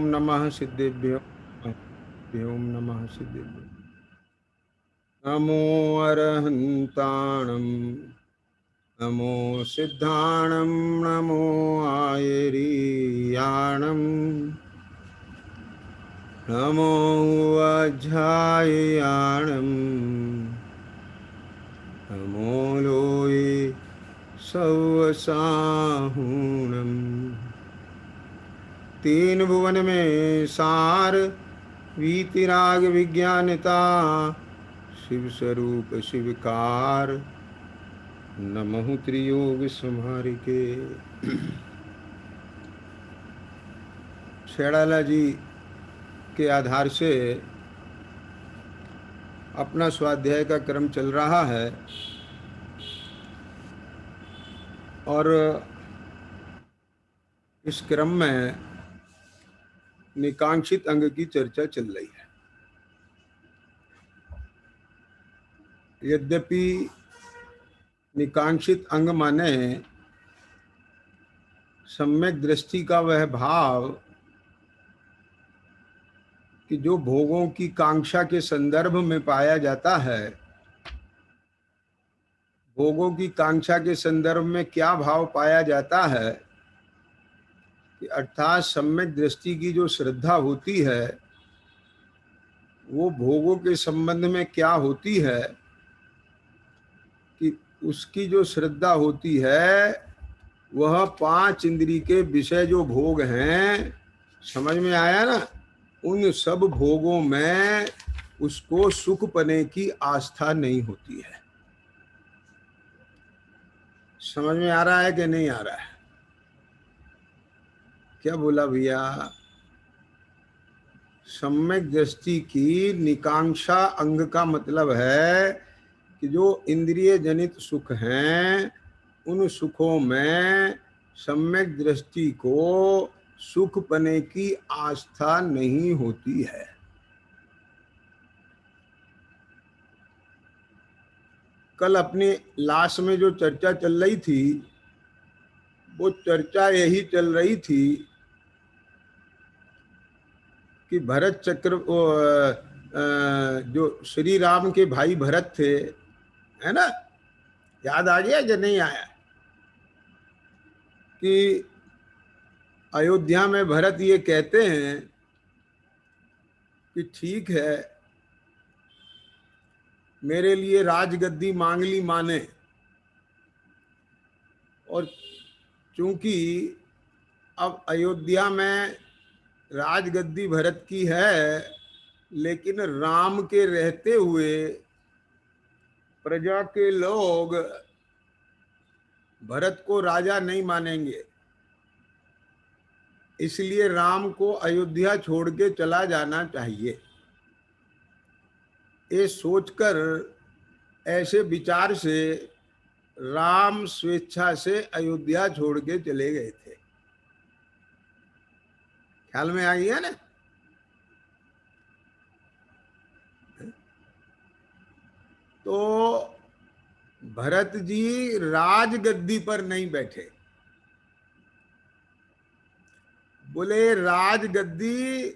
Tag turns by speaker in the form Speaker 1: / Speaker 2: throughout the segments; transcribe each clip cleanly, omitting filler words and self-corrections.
Speaker 1: नमः सिद्धेभ्यो ओम नमः सिद्धेभ्यो। नमो अरहन्ताणं नमो सिद्धाणं नमो आयरीयाणं नमो वज्रायाणं नमो लोये सवसाहूणम्। तीन भुवन में सार वीतिराग विज्ञानता शिव स्वरूप शिवकार नमहु त्रियोग संहारिके। शेड़ाला जी के आधार से अपना स्वाध्याय का क्रम चल रहा है और इस क्रम में निकांक्षित अंग की चर्चा चल रही है। यद्यपि निकांक्षित अंग माने सम्यक दृष्टि का वह भाव कि जो भोगों की कांक्षा के संदर्भ में पाया जाता है। भोगों की कांक्षा के संदर्भ में क्या भाव पाया जाता है कि अर्थात सम्यक दृष्टि की जो श्रद्धा होती है वो भोगों के संबंध में क्या होती है कि उसकी जो श्रद्धा होती है वह पांच इंद्री के विषय जो भोग हैं, समझ में आया ना, उन सब भोगों में उसको सुख पाने की आस्था नहीं होती है। समझ में आ रहा है कि नहीं आ रहा है? क्या बोला भैया? सम्यक दृष्टि की निकांक्षा अंग का मतलब है कि जो इंद्रिय जनित सुख हैं उन सुखों में सम्यक दृष्टि को सुख पाने की आस्था नहीं होती है। कल अपनी लाश में जो चर्चा चल रही थी वो चर्चा यही चल रही थी कि भरत चक्र जो श्री राम के भाई भरत थे, है ना, याद आ गया कि नहीं आया? कि अयोध्या में भरत ये कहते हैं कि ठीक है मेरे लिए राजगद्दी मांग ली माने, और चूंकि अब अयोध्या में राजगद्दी भरत की है लेकिन राम के रहते हुए प्रजा के लोग भरत को राजा नहीं मानेंगे, इसलिए राम को अयोध्या छोड़ के चला जाना चाहिए। ये सोचकर, ऐसे विचार से राम स्वेच्छा से अयोध्या छोड़ के चले गए थे। ख्याल में आ गया ना? तो भरत जी राजगद्दी पर नहीं बैठे। बोले राजगद्दी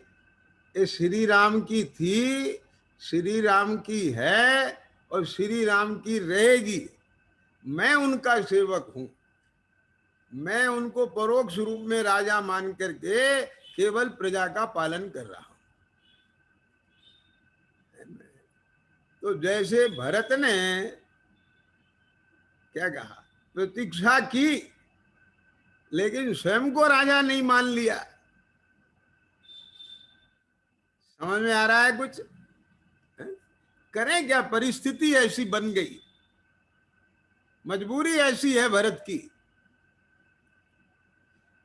Speaker 1: श्री राम की थी, श्री राम की है और श्री राम की रहेगी। मैं उनका सेवक हूं, मैं उनको परोक्ष रूप में राजा मान करके केवल प्रजा का पालन कर रहा हूं। तो जैसे भरत ने क्या कहा, प्रतीक्षा की लेकिन स्वयं को राजा नहीं मान लिया। समझ में आ रहा है कुछ? करें क्या, परिस्थिति ऐसी बन गई, मजबूरी ऐसी है भरत की।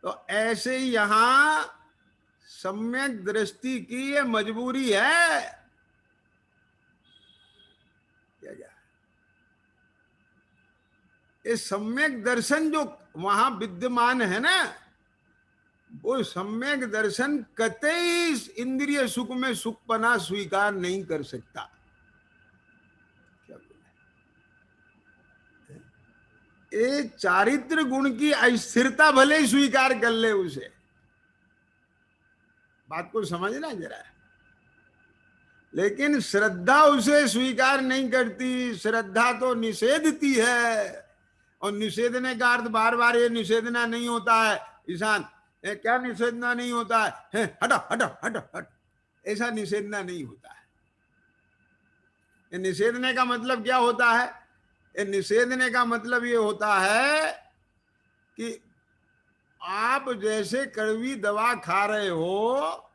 Speaker 1: तो ऐसे ही यहां सम्यक दृष्टि की ये मजबूरी है। क्या क्या ये सम्यक दर्शन जो वहां विद्यमान है ना, वो सम्यक दर्शन कतई इंद्रिय सुख में सुखपना स्वीकार नहीं कर सकता। क्या बोले? ये चारित्र गुण की अस्थिरता भले ही स्वीकार कर ले उसे, बात को समझना जरा। लेकिन श्रद्धा उसे स्वीकार नहीं करती, श्रद्धा तो निषेधती है। और निषेधने का अर्थ बार बार ये निषेधना नहीं होता है ईशान, क्या निषेधना नहीं होता है, हटा हटा हटा हट, ऐसा निषेधना नहीं होता है। ये निषेधने का मतलब क्या होता है? ये निषेधने का मतलब ये होता है कि आप जैसे कड़वी दवा खा रहे हो,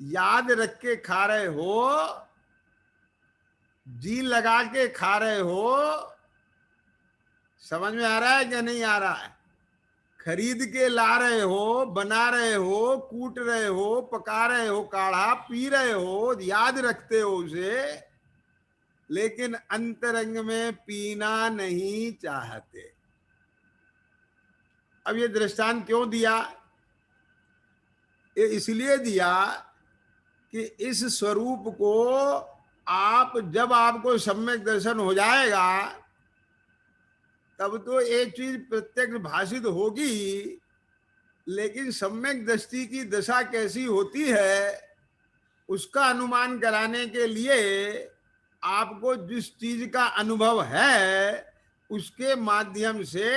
Speaker 1: याद रख के खा रहे हो, जी लगा के खा रहे हो, समझ में आ रहा है क्या नहीं आ रहा है? खरीद के ला रहे हो, बना रहे हो, कूट रहे हो, पका रहे हो, काढ़ा पी रहे हो, याद रखते हो उसे, लेकिन अंतरंग में पीना नहीं चाहते। अब ये दृष्टांत क्यों दिया? ये इसलिए दिया कि इस स्वरूप को आप, जब आपको सम्यक दर्शन हो जाएगा तब तो एक चीज प्रत्यक्ष भाषित होगी, लेकिन सम्यक दृष्टि की दशा कैसी होती है उसका अनुमान कराने के लिए आपको जिस चीज का अनुभव है उसके माध्यम से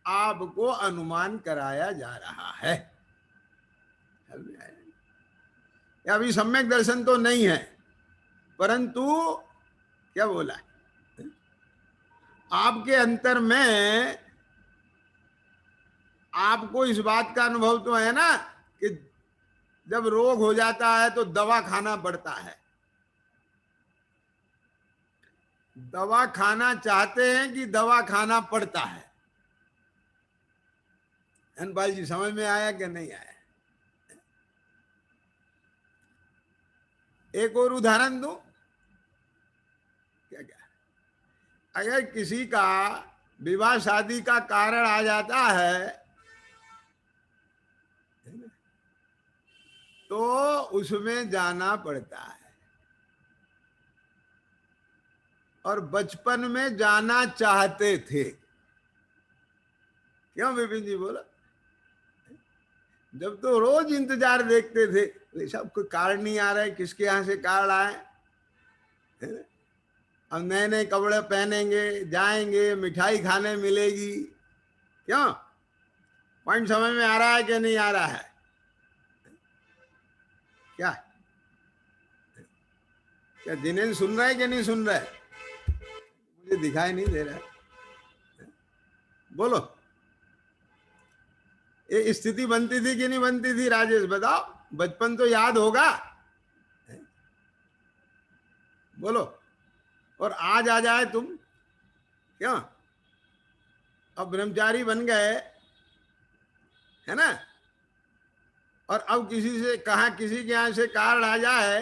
Speaker 1: आपको अनुमान कराया जा रहा है। अभी सम्यक दर्शन तो नहीं है, परंतु क्या बोला, आपके अंतर में आपको इस बात का अनुभव तो है ना कि जब रोग हो जाता है तो दवा खाना पड़ता है। दवा खाना चाहते हैं कि दवा खाना पड़ता है? धनपाल जी समझ में आया कि नहीं आया? एक और उदाहरण दूं क्या? क्या अगर किसी का विवाह शादी का कारण आ जाता है तो उसमें जाना पड़ता है, और बचपन में जाना चाहते थे। क्यों विपिन जी बोला? जब तो रोज इंतजार देखते थे, सब कोई कारण नहीं आ रहा है, किसके यहां से कारण आए, अब नए नए कपड़े पहनेंगे, जाएंगे, मिठाई खाने मिलेगी। क्यों? पॉइंट समझ में आ रहा है कि नहीं आ रहा है? क्या क्या दिनेश सुन रहा है कि नहीं सुन रहा है? मुझे दिखाई नहीं दे रहा है, बोलो। ये स्थिति बनती थी कि नहीं बनती थी राजेश, बताओ? बचपन तो याद होगा, बोलो। और आज आ जाए तुम, क्यों? अब ब्रह्मचारी बन गए है ना, और अब किसी से कहा, किसी के यहां से कारण आ जाए,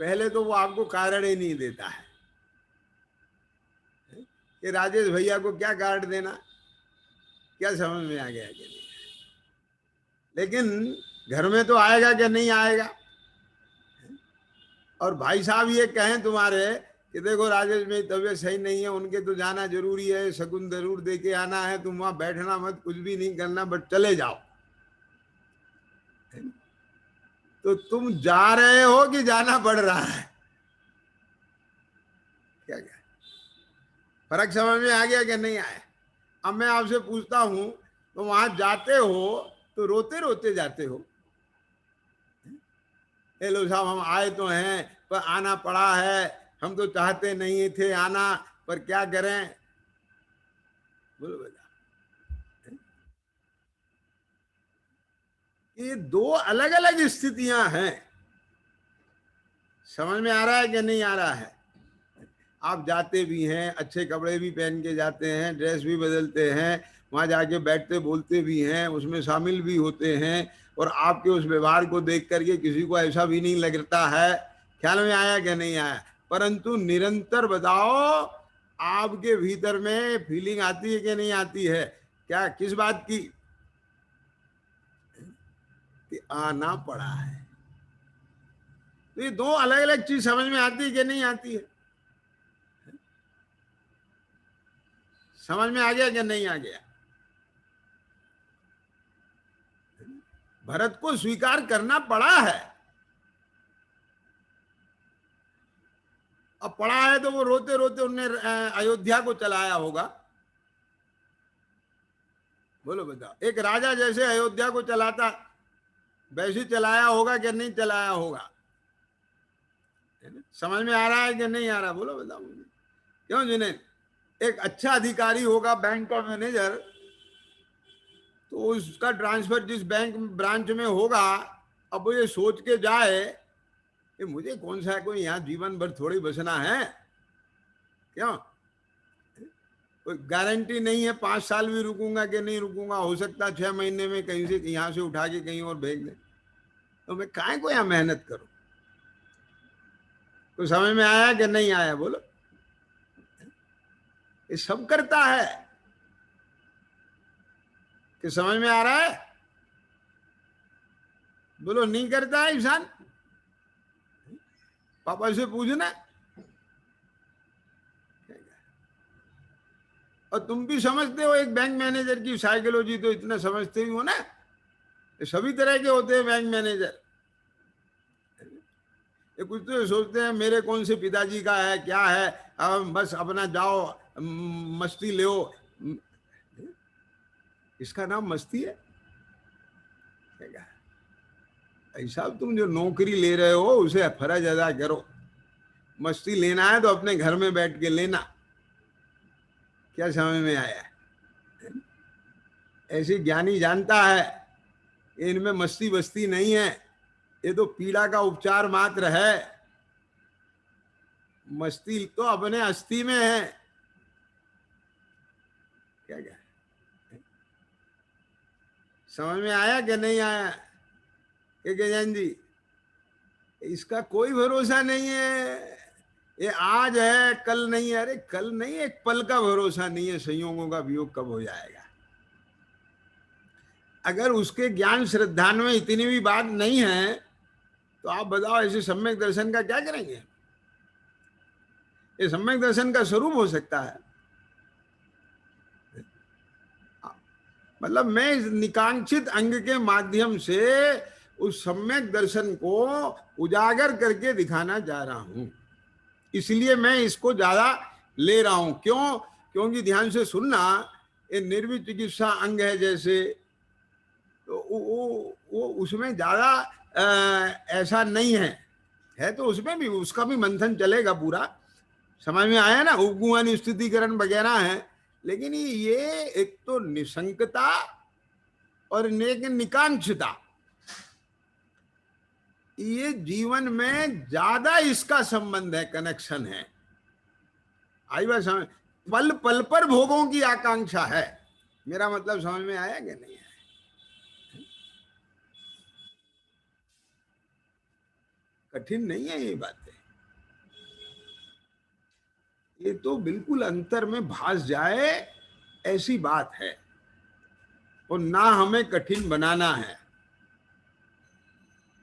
Speaker 1: पहले तो वो आपको कारण ही नहीं देता है कि राजेश भैया को क्या कारण देना। क्या समझ में आ गया कि नहीं? लेकिन घर में तो आएगा कि नहीं आएगा? और भाई साहब ये कहें तुम्हारे कि देखो राजेश में तबीयत सही नहीं है, उनके तो जाना जरूरी है, शगुन जरूर दे के आना है, तुम वहां बैठना मत, कुछ भी नहीं करना, बट चले जाओ, तो तुम जा रहे हो कि जाना पड़ रहा है? क्या क्या फर्क समझ में आ गया कि नहीं आया? अब मैं आपसे पूछता हूं, तो वहां जाते हो तो रोते रोते जाते हो? लो साहब हम आए तो हैं पर आना पड़ा है, हम तो चाहते नहीं थे आना, पर क्या करें? बोलो बेटा। ये दो अलग अलग स्थितियां हैं, समझ में आ रहा है कि नहीं आ रहा है? आप जाते भी हैं, अच्छे कपड़े भी पहन के जाते हैं, ड्रेस भी बदलते हैं, वहां जाके बैठते बोलते भी हैं, उसमें शामिल भी होते हैं, और आपके उस व्यवहार को देख करके किसी को ऐसा भी नहीं लगता है। ख्याल में आया कि नहीं आया? परंतु निरंतर बताओ, आपके भीतर में फीलिंग आती है कि नहीं आती है? क्या, किस बात की? कि आना पड़ा है। तो ये दो अलग अलग चीज समझ में आती है कि नहीं आती है? समझ में आ गया कि नहीं आ गया? भरत को स्वीकार करना पड़ा है। अब पड़ा है तो वो रोते रोते उनने अयोध्या को चलाया होगा। बोलो बताओ, एक राजा जैसे अयोध्या को चलाता वैसे चलाया होगा कि नहीं चलाया होगा? समझ में आ रहा है कि नहीं आ रहा? बोलो बताओ मुझे। क्यों जुनैद? एक अच्छा अधिकारी होगा, बैंक का मैनेजर, तो उसका ट्रांसफर जिस बैंक ब्रांच में होगा, अब वो ये सोच के जाए कि मुझे कौन सा है, कोई यहाँ जीवन भर थोड़ी बसना है, क्यों? कोई गारंटी नहीं है 5 साल भी रुकूंगा कि नहीं रुकूंगा, हो सकता 6 महीने में कहीं से यहाँ से उठा के कहीं और भेज दे, तो मैं काहे को यहाँ मेहनत करूं? तो समझ में आया कि नहीं आया? बोलो। ये सब करता है कि समझ में आ रहा है? बोलो, नहीं करता है इंसान? पापा से पूछना। और तुम भी समझते हो एक बैंक मैनेजर की साइकोलॉजी, तो इतना समझते ही हो ना। सभी तरह के होते हैं बैंक मैनेजर। ये कुछ तो सोचते हैं मेरे कौन से पिताजी का है, क्या है, अब बस अपना जाओ मस्ती ले। इसका नाम मस्ती है? ऐसा तुम जो नौकरी ले रहे हो उसे फर्ज अदा करो। मस्ती लेना है तो अपने घर में बैठ के लेना। क्या समझ में आया? ऐसे ज्ञानी जानता है इनमें मस्ती बस्ती नहीं है, ये तो पीड़ा का उपचार मात्र है। मस्ती तो अपने अस्थि में है। क्या क्या समझ में आया कि नहीं आया? जैन जी, इसका कोई भरोसा नहीं है। ये आज है कल नहीं है। अरे कल नहीं, एक पल का भरोसा नहीं है, संयोगों का वियोग कब हो जाएगा। अगर उसके ज्ञान श्रद्धान में इतनी भी बात नहीं है तो आप बताओ ऐसे सम्यक दर्शन का क्या करेंगे? ये सम्यक दर्शन का स्वरूप हो सकता है? मतलब मैं इस निकांक्षित अंग के माध्यम से उस सम्यक दर्शन को उजागर करके दिखाना चाह रहा हूं, इसलिए मैं इसको ज्यादा ले रहा हूं। क्यों? क्योंकि ध्यान से सुनना, ये निर्वित चिकित्सा अंग है जैसे, तो वो उसमें ज्यादा ऐसा नहीं है तो उसमें भी उसका भी मंथन चलेगा पूरा। समझ में आया ना? उपगुण स्थितिकरण वगैरह है, लेकिन ये एक तो निशंकता और निकांक्षता, ये जीवन में ज्यादा इसका संबंध है, कनेक्शन है। आई बात समझ? पल पल पर भोगों की आकांक्षा है। मेरा मतलब समझ में आया कि नहीं आया? कठिन नहीं है ये बातें, ये तो बिल्कुल अंतर में भास जाए ऐसी बात है, और ना हमें कठिन बनाना है।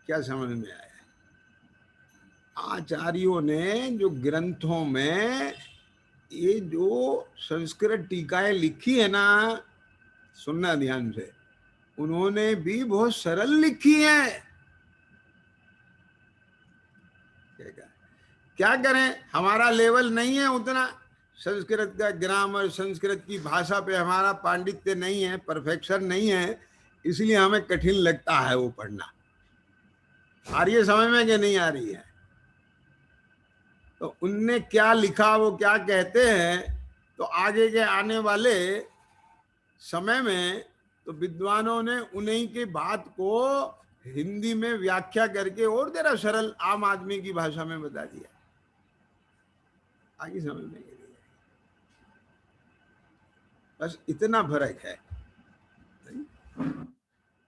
Speaker 1: क्या समझ में आया? आचार्यों ने जो ग्रंथों में ये जो संस्कृत टीकाएं लिखी है ना, सुनना ध्यान से, उन्होंने भी बहुत सरल लिखी है। क्या करें, हमारा लेवल नहीं है उतना, संस्कृत का ग्रामर, संस्कृत की भाषा पे हमारा पांडित्य नहीं है, परफेक्शन नहीं है, इसलिए हमें कठिन लगता है वो पढ़ना। आ रही है समझ में कि नहीं आ रही है? तो उनने क्या लिखा, वो क्या कहते हैं, तो आगे के आने वाले समय में तो विद्वानों ने उन्हीं की बात को हिंदी में व्याख्या करके और जरा सरल आम आदमी की भाषा में बता दिया। आगे समझने के लिए बस इतना फर्क है।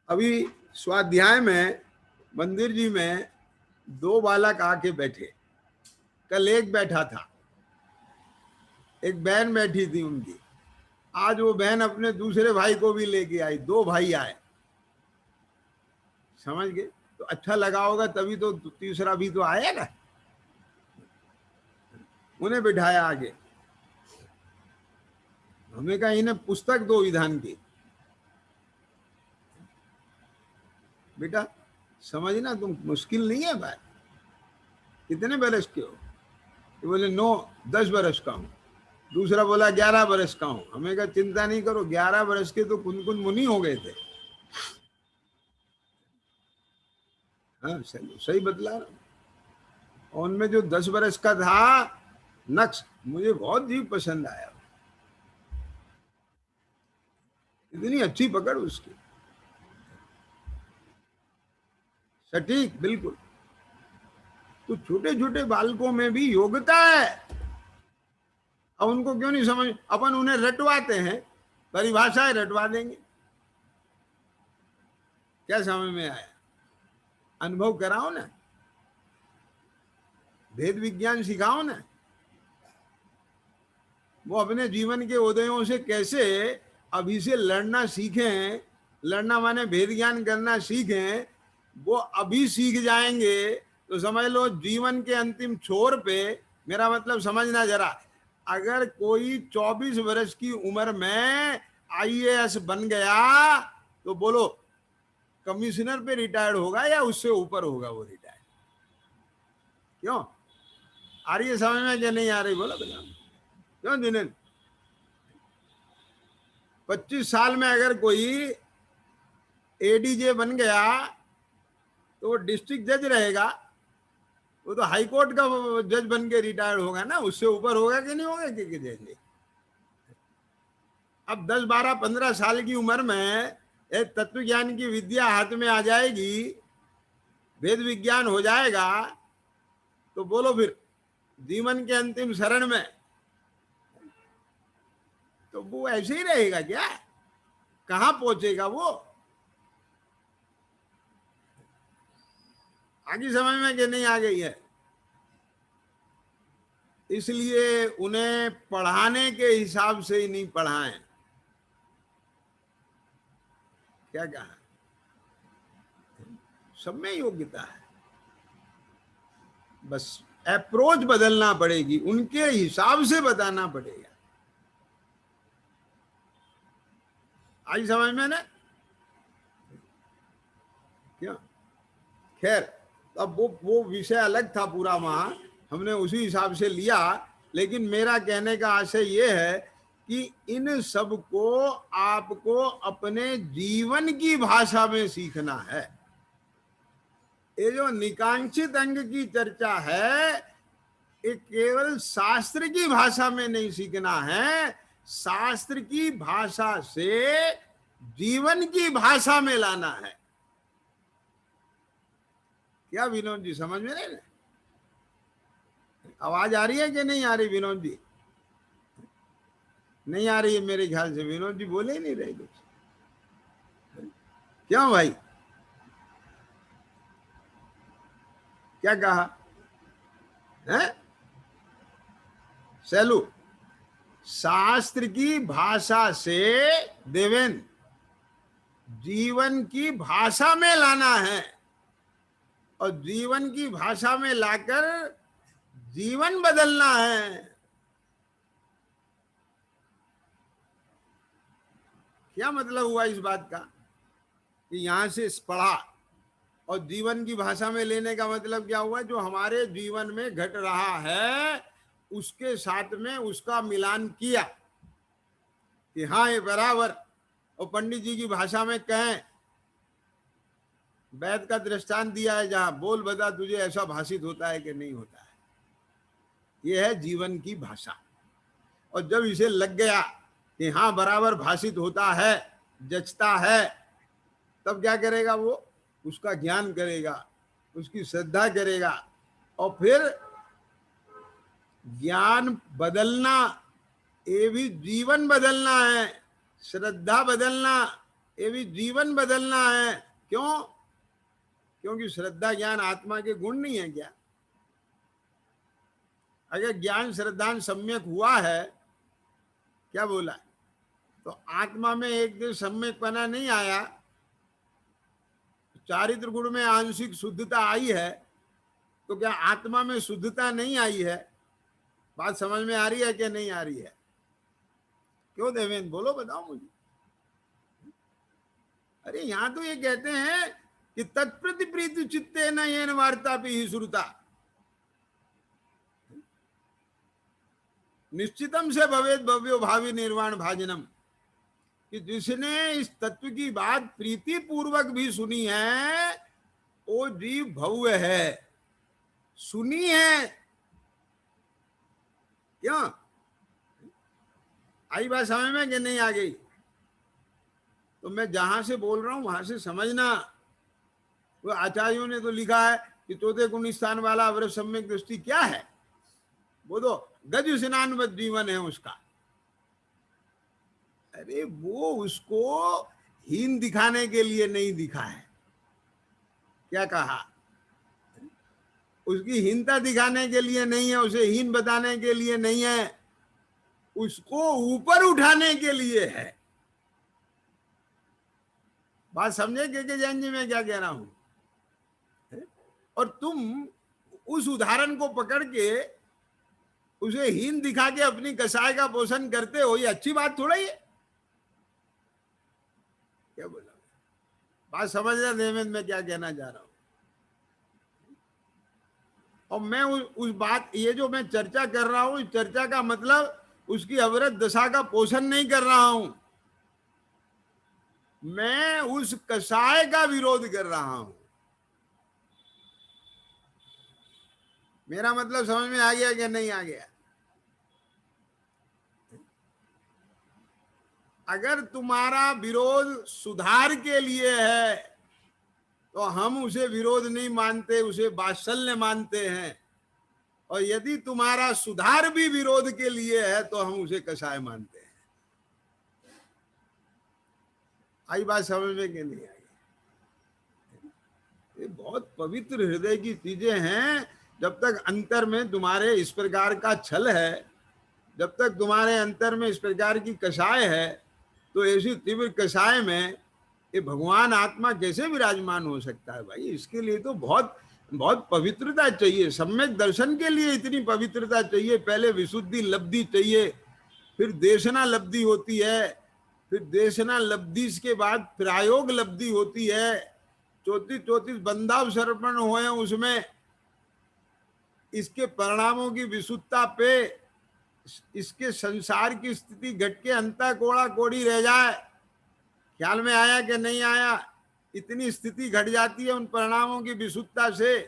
Speaker 1: अभी स्वाध्याय में मंदिर जी में 2 बालक आके बैठे। कल एक बैठा था, एक बहन बैठी थी उनकी। आज वो बहन अपने दूसरे भाई को भी लेके आई, 2 भाई आए। समझ गए? तो अच्छा लगा होगा, तभी तो तीसरा भी तो आया ना। उन्हें बिठाया आगे, हमें कहा इन्हें पुस्तक दो विधान की। बेटा समझना, तुम मुश्किल नहीं है बात। कितने बरस के हो? तो बोले 9, 10 बरस का हूँ। दूसरा बोला 11 बरस का हूँ। हमें कहा चिंता नहीं करो, 11 बरस के तो कुन मुनि हो गए थे। हाँ सही बतला रहा हूं। और उनमें जो 10 बरस का था नक्श, मुझे बहुत जीव पसंद आया। इतनी अच्छी पकड़ उसकी, सटीक बिल्कुल। तो छोटे छोटे बालकों में भी योग्यता है। अब उनको क्यों नहीं समझ, अपन उन्हें रटवाते हैं, परिभाषाएं रटवा देंगे। क्या समझ में आया? अनुभव कराओ ना, भेद विज्ञान सिखाओ ना। वो अपने जीवन के उदयों से कैसे अभी से लड़ना सीखें, लड़ना माने भेद ज्ञान करना सीखें, वो अभी सीख जाएंगे तो समझ लो जीवन के अंतिम छोर पे। मेरा मतलब समझना जरा, अगर कोई 24 वर्ष की उम्र में आईएएस बन गया तो बोलो कमिश्नर पे रिटायर्ड होगा या उससे ऊपर होगा वो रिटायर्ड? क्यों? आ रही है समझ में क्या नहीं आ रही? बोलो बता। क्यों दिनेश? 25 साल में अगर कोई एडीजे बन गया तो वो डिस्ट्रिक्ट जज रहेगा, वो तो हाई कोर्ट का जज बन के रिटायर होगा ना, उससे ऊपर होगा कि नहीं होगा कि जज? अब 10, 12, 15 साल की उम्र में एक तत्व ज्ञान की विद्या हाथ में आ जाएगी, वेद विज्ञान हो जाएगा, तो बोलो फिर जीवन के अंतिम शरण में तो वो ऐसे ही रहेगा क्या? कहां पहुंचेगा वो? आगे समझ में कि नहीं आ गई है? इसलिए उन्हें पढ़ाने के हिसाब से ही नहीं पढ़ाएं। क्या कहा? सब में योग्यता है, बस अप्रोच बदलना पड़ेगी, उनके हिसाब से बताना पड़ेगा। आई समझ में ना? क्या? खैर, अब वो विषय अलग था पूरा, वहां हमने उसी हिसाब से लिया। लेकिन मेरा कहने का आशय ये है कि इन सब को आपको अपने जीवन की भाषा में सीखना है। ये जो निकांक्षित अंग की चर्चा है, ये केवल शास्त्र की भाषा में नहीं सीखना है, शास्त्र की भाषा से जीवन की भाषा में लाना है। क्या विनोद जी समझ में नहीं? आवाज आ रही है कि नहीं आ रही विनोद जी? नहीं आ रही है मेरे ख्याल से, विनोद जी बोले ही नहीं रहे कुछ। क्यों भाई? क्या कहा है सैलू? शास्त्र की भाषा से देवेन जीवन की भाषा में लाना है, और जीवन की भाषा में लाकर जीवन बदलना है। क्या मतलब हुआ इस बात का कि यहां से पढ़ा और जीवन की भाषा में लेने का मतलब क्या हुआ? जो हमारे जीवन में घट रहा है उसके साथ में उसका मिलान किया कि हाँ ये बराबर। और पंडित जी की भाषा में कहें, वैद का दृष्टांत दिया है जहां, बोल बता तुझे ऐसा भाषित होता है कि नहीं होता है। ये है जीवन की भाषा। और जब इसे लग गया कि हाँ बराबर भाषित होता है, जचता है, तब क्या करेगा वो? उसका ज्ञान करेगा, उसकी श्रद्धा करेगा, और फिर ज्ञान बदलना ये भी जीवन बदलना है, श्रद्धा बदलना ये भी जीवन बदलना है। क्यों? क्योंकि श्रद्धा ज्ञान आत्मा के गुण नहीं है क्या? अगर ज्ञान श्रद्धा सम्यक हुआ है, क्या बोला, तो आत्मा में एक दिन सम्यकपना नहीं आया, चारित्र गुण में आंशिक शुद्धता आई है, तो क्या आत्मा में शुद्धता नहीं आई है? बात समझ में आ रही है कि नहीं आ रही है? क्यों देवेंद्र बोलो, बताओ मुझे। अरे यहां तो ये कहते हैं कि तत्प्रति प्रीति चित्ते न येन वार्ता भी श्रुता, निश्चितम से भवेद भव्यो भावी निर्वाण भाजनम, कि जिसने इस तत्व की बात प्रीति पूर्वक भी सुनी है वो जीव भव्य है। सुनी है क्यों? आई बात समझ में कि नहीं आ गई? तो मैं जहां से बोल रहा हूं वहां से समझना। वो आचार्यों ने तो लिखा है कि चौथे गुण स्थान वाला अवृत सम्यक दृष्टि क्या है? वो तो गज स्नान जीवन है उसका। अरे वो उसको हीन दिखाने के लिए नहीं दिखा है। क्या कहा? उसकी हीनता दिखाने के लिए नहीं है, उसे हीन बताने के लिए नहीं है, उसको ऊपर उठाने के लिए है। बात समझे के जैन जी मैं क्या कह रहा हूं? और तुम उस उदाहरण को पकड़ के उसे हीन दिखा के अपनी कसाय का पोषण करते हो, ये अच्छी बात थोड़ा ही है। क्या बोला? बात समझ रहे देवेंद्र मैं क्या कहना चाह रहा हूं? और मैं उस बात, ये जो मैं चर्चा कर रहा हूं, इस चर्चा का मतलब उसकी अवरत दशा का पोषण नहीं कर रहा हूं, मैं उस कसाय का विरोध कर रहा हूं। मेरा मतलब समझ में आ गया कि नहीं आ गया? अगर तुम्हारा विरोध सुधार के लिए है तो हम उसे विरोध नहीं मानते, उसे वात्सल्य मानते हैं। और यदि तुम्हारा सुधार भी विरोध के लिए है तो हम उसे कसाय मानते हैं। आई बात समझ में कि नहीं आई? ये बहुत पवित्र हृदय की चीजें हैं। जब तक अंतर में तुम्हारे इस प्रकार का छल है, जब तक तुम्हारे अंतर में इस प्रकार की कसाय है, तो ऐसी तीव्र कसाय में ये भगवान आत्मा कैसे विराजमान हो सकता है भाई? इसके लिए तो बहुत बहुत पवित्रता चाहिए। सम्यक दर्शन के लिए इतनी पवित्रता चाहिए। पहले विशुद्धि लब्धि चाहिए, फिर देशना लब्धि होती है, फिर देशना लब्धि के बाद प्रायोग लब्धि होती है। 34 बंधाव समर्पण हुए उसमें, इसके परिणामों की विशुद्धता पे इसके संसार की स्थिति घट के अंता कोड़ा कोड़ी रह जाए। ख्याल में आया कि नहीं आया? इतनी स्थिति घट जाती है उन परिणामों की विशुद्धता से,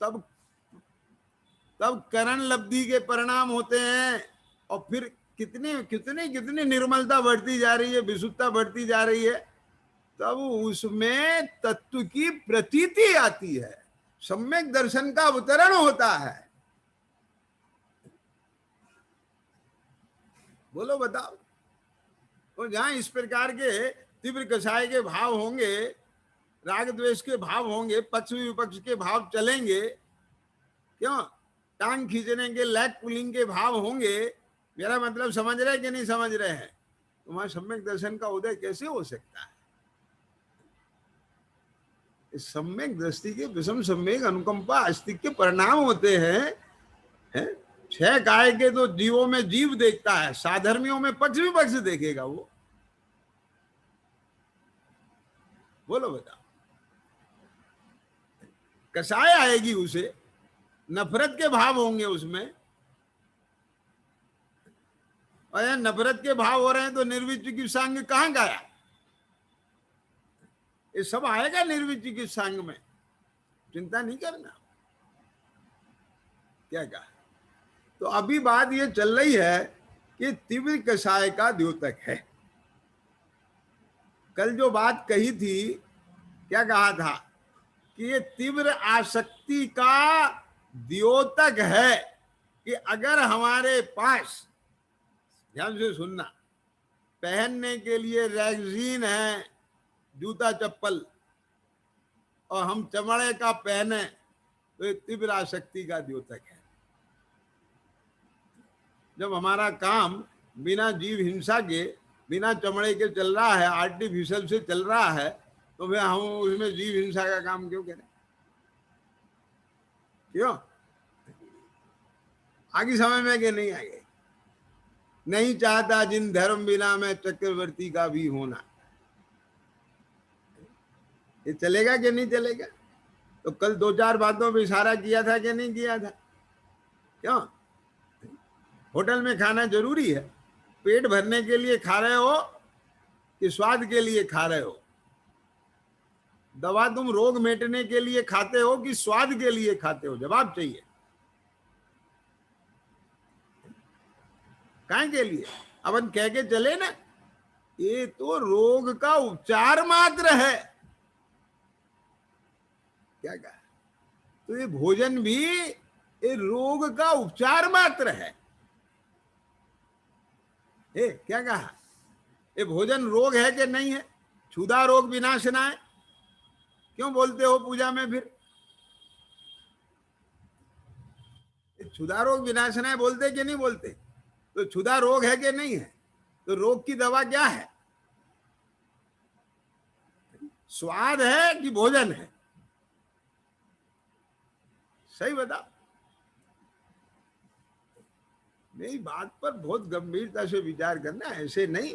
Speaker 1: तब करण लब्धि के परिणाम होते हैं। और फिर कितनी कितनी कितनी निर्मलता बढ़ती जा रही है, विशुद्धता बढ़ती जा रही है, तब उसमें तत्व की प्रतीति आती है, सम्यक दर्शन का अवतरण होता है। बोलो बताओ। तो जहां इस प्रकार के तीव्र कसाय के भाव होंगे, राग द्वेष के भाव होंगे, पक्ष विपक्ष के भाव चलेंगे, क्यों टांग खींचने के लैग पुलिंग के भाव होंगे, मेरा मतलब समझ रहे कि नहीं समझ रहे हैं? तुम्हारा सम्यक दर्शन का उदय कैसे हो सकता है? इस सम्यक दृष्टि के विषम सम्यक अनुकंपा अस्तित्व के परिणाम होते हैं, है? 6 काय के तो जीवों में जीव देखता है, साधर्मियों में पक्ष विपक्ष देखेगा वो। बोलो बताओ। कसाय आएगी उसे, नफरत के भाव होंगे उसमें। और नफरत के भाव हो रहे हैं तो निर्विचिकित्सांग कहां गया? ये सब आएगा निर्विचिकित्सांग में, चिंता नहीं करना। क्या कहा? तो अभी बात ये चल रही है कि तीव्र कसाय का द्योतक है। कल जो बात कही थी, क्या कहा था? कि ये तीव्र आसक्ति का द्योतक है कि अगर हमारे पास, ध्यान से सुनना, पहनने के लिए रैगजीन है, जूता चप्पल, और हम चमड़े का पहने, तो ये तीव्र आसक्ति का द्योतक है। जब हमारा काम बिना जीव हिंसा के, बिना चमड़े के चल रहा है, आर्टिफिशियल से चल रहा है, तो फिर हम उसमें जीव हिंसा का काम क्यों करें? क्यों? आगे समय में कि नहीं आगे? नहीं चाहता जिन धर्म बिना में चक्रवर्ती का भी होना। ये चलेगा कि नहीं चलेगा? तो कल 2-4 बातों पे इशारा किया था कि नहीं किया था? क्यों? होटल में खाना जरूरी है। पेट भरने के लिए खा रहे हो कि स्वाद के लिए खा रहे हो? दवा तुम रोग मिटने के लिए खाते हो कि स्वाद के लिए खाते हो? जवाब चाहिए। काहे के लिए? अपन कह के चले ना, ये तो रोग का उपचार मात्र है। क्या कहा? तो ये भोजन भी ये रोग का उपचार मात्र है। क्या कहा? ये भोजन रोग है कि नहीं है? क्षुधा रोग विनाशना है, क्यों बोलते हो पूजा में फिर? क्षुधा रोग विनाशना है बोलते कि नहीं बोलते? तो क्षुधा रोग है कि नहीं है? तो रोग की दवा क्या है? स्वाद है कि भोजन है? सही बताओ। मेरी बात पर बहुत गंभीरता से विचार करना, ऐसे नहीं।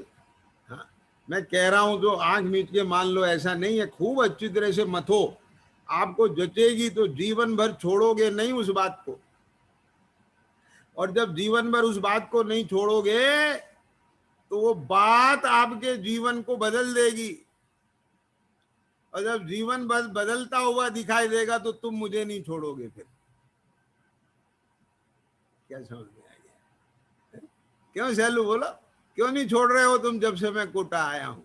Speaker 1: हाँ, मैं कह रहा हूं जो आंख मीच के मान लो, ऐसा नहीं है। खूब अच्छी तरह से मथो, आपको जचेगी तो जीवन भर छोड़ोगे नहीं उस बात को। और जब जीवन भर उस बात को नहीं छोड़ोगे तो वो बात आपके जीवन को बदल देगी। और जब जीवन बस बदलता हुआ दिखाई देगा तो तुम मुझे नहीं छोड़ोगे फिर। क्या समझ में आ गया? क्यों सैलू बोलो, क्यों नहीं छोड़ रहे हो तुम जब से मैं कोटा आया हूं?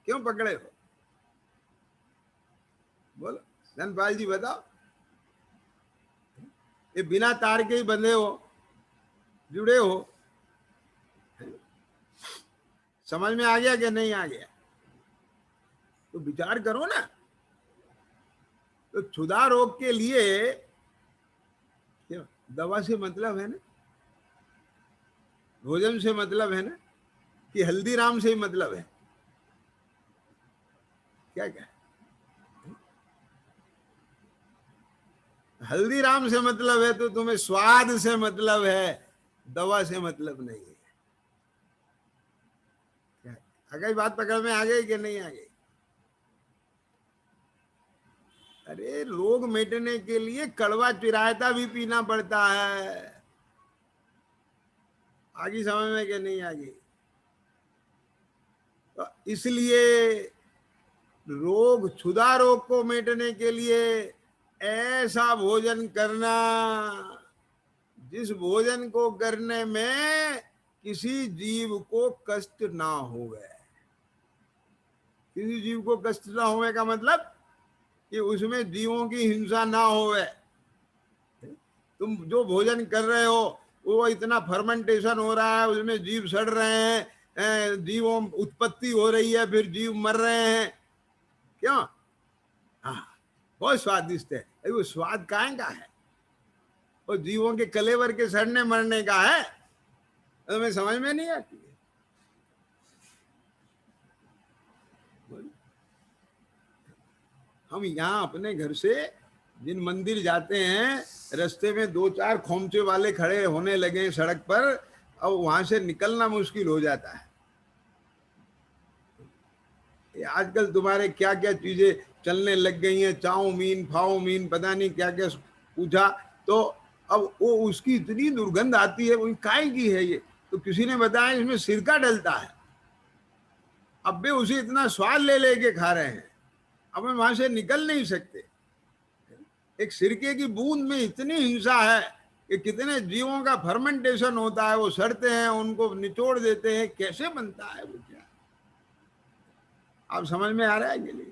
Speaker 1: क्यों पकड़े हो? बोलो धनपाल जी, बताओ। ये बिना तार के ही बंधे हो, जुड़े हो। समझ में आ गया कि नहीं आ गया? तो विचार करो ना। तो क्षुधा रोग के लिए दवा से मतलब है ना? भोजन से मतलब है ना? कि हल्दीराम से ही मतलब है? क्या क्या? हल्दीराम से मतलब है तो तुम्हें स्वाद से मतलब है, दवा से मतलब नहीं है। क्या अगर बात पकड़ में आ गई कि नहीं आ गई? अरे रोग मिटने के लिए कड़वा चिरायता भी पीना पड़ता है। आगे समझ में कि नहीं आ गई? तो इसलिए रोग, क्षुधा रोग को मिटने के लिए ऐसा भोजन करना जिस भोजन को करने में किसी जीव को कष्ट ना होवे। किसी जीव को कष्ट ना होवे का मतलब कि उसमें जीवों की हिंसा ना होवे। तुम जो भोजन कर रहे हो वो इतना फर्मेंटेशन हो रहा है, उसमें जीव सड़ रहे हैं, जीवों उत्पत्ति हो रही है, फिर जीव मर रहे हैं। क्यों? हाँ, बहुत स्वादिष्ट है। वो स्वाद काहे का है? वो जीवों के कलेवर के सड़ने मरने का है। तुम्हें समझ में नहीं आती है? हम यहाँ अपने घर से जिन मंदिर जाते हैं, रास्ते में 2-4 खोमचे वाले खड़े होने लगे सड़क पर, अब वहां से निकलना मुश्किल हो जाता है। आजकल तुम्हारे क्या क्या चीजें चलने लग गई हैं, चाउमीन फाउमीन पता नहीं क्या क्या पूछा, तो अब वो उसकी इतनी दुर्गंध आती है, वो काय की है ये? तो किसी ने बताया इसमें सिरका डलता है। अब भी उसे इतना स्वाद ले लेके खा रहे हैं, अब हम वहां से निकल नहीं सकते। एक सिरके की बूंद में इतनी हिंसा है कि कितने जीवों का फर्मेंटेशन होता है, वो सड़ते हैं, उनको निचोड़ देते हैं। कैसे बनता है वो? क्या आप समझ में आ रहा है कि नहीं?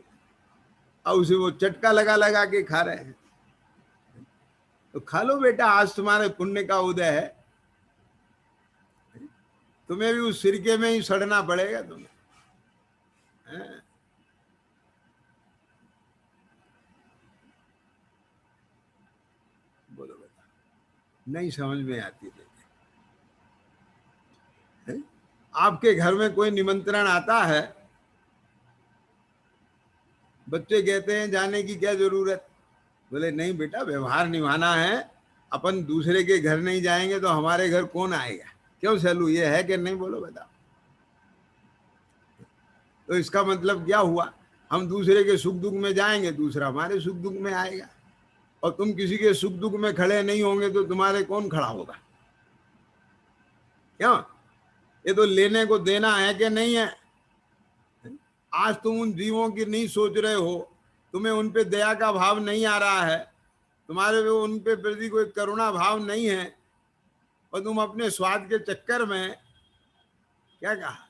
Speaker 1: और उसे वो चटका लगा लगा के खा रहे हैं। तो खा लो बेटा, आज तुम्हारे पुण्य का उदय है। तुम्हें भी उस सिरके में ही सड़ना पड़ेगा तुम्हें। बोलो बेटा, नहीं समझ में आती है? आपके घर में कोई निमंत्रण आता है, बच्चे कहते हैं जाने की क्या जरूरत? बोले नहीं बेटा, व्यवहार निभाना है, अपन दूसरे के घर नहीं जाएंगे तो हमारे घर कौन आएगा? क्यों सैलू, ये है कि नहीं? बोलो बेटा। तो इसका मतलब क्या हुआ? हम दूसरे के सुख दुख में जाएंगे, दूसरा हमारे सुख दुख में आएगा। और तुम किसी के सुख दुख में खड़े नहीं होंगे तो तुम्हारे कौन खड़ा होगा? क्यों? ये तो लेने को देना है कि नहीं है? आज तुम उन जीवों की नहीं सोच रहे हो, तुम्हें उन पे दया का भाव नहीं आ रहा है, तुम्हारे को उन पे प्रति कोई करुणा भाव नहीं है, और तुम अपने स्वाद के चक्कर में, क्या कहा,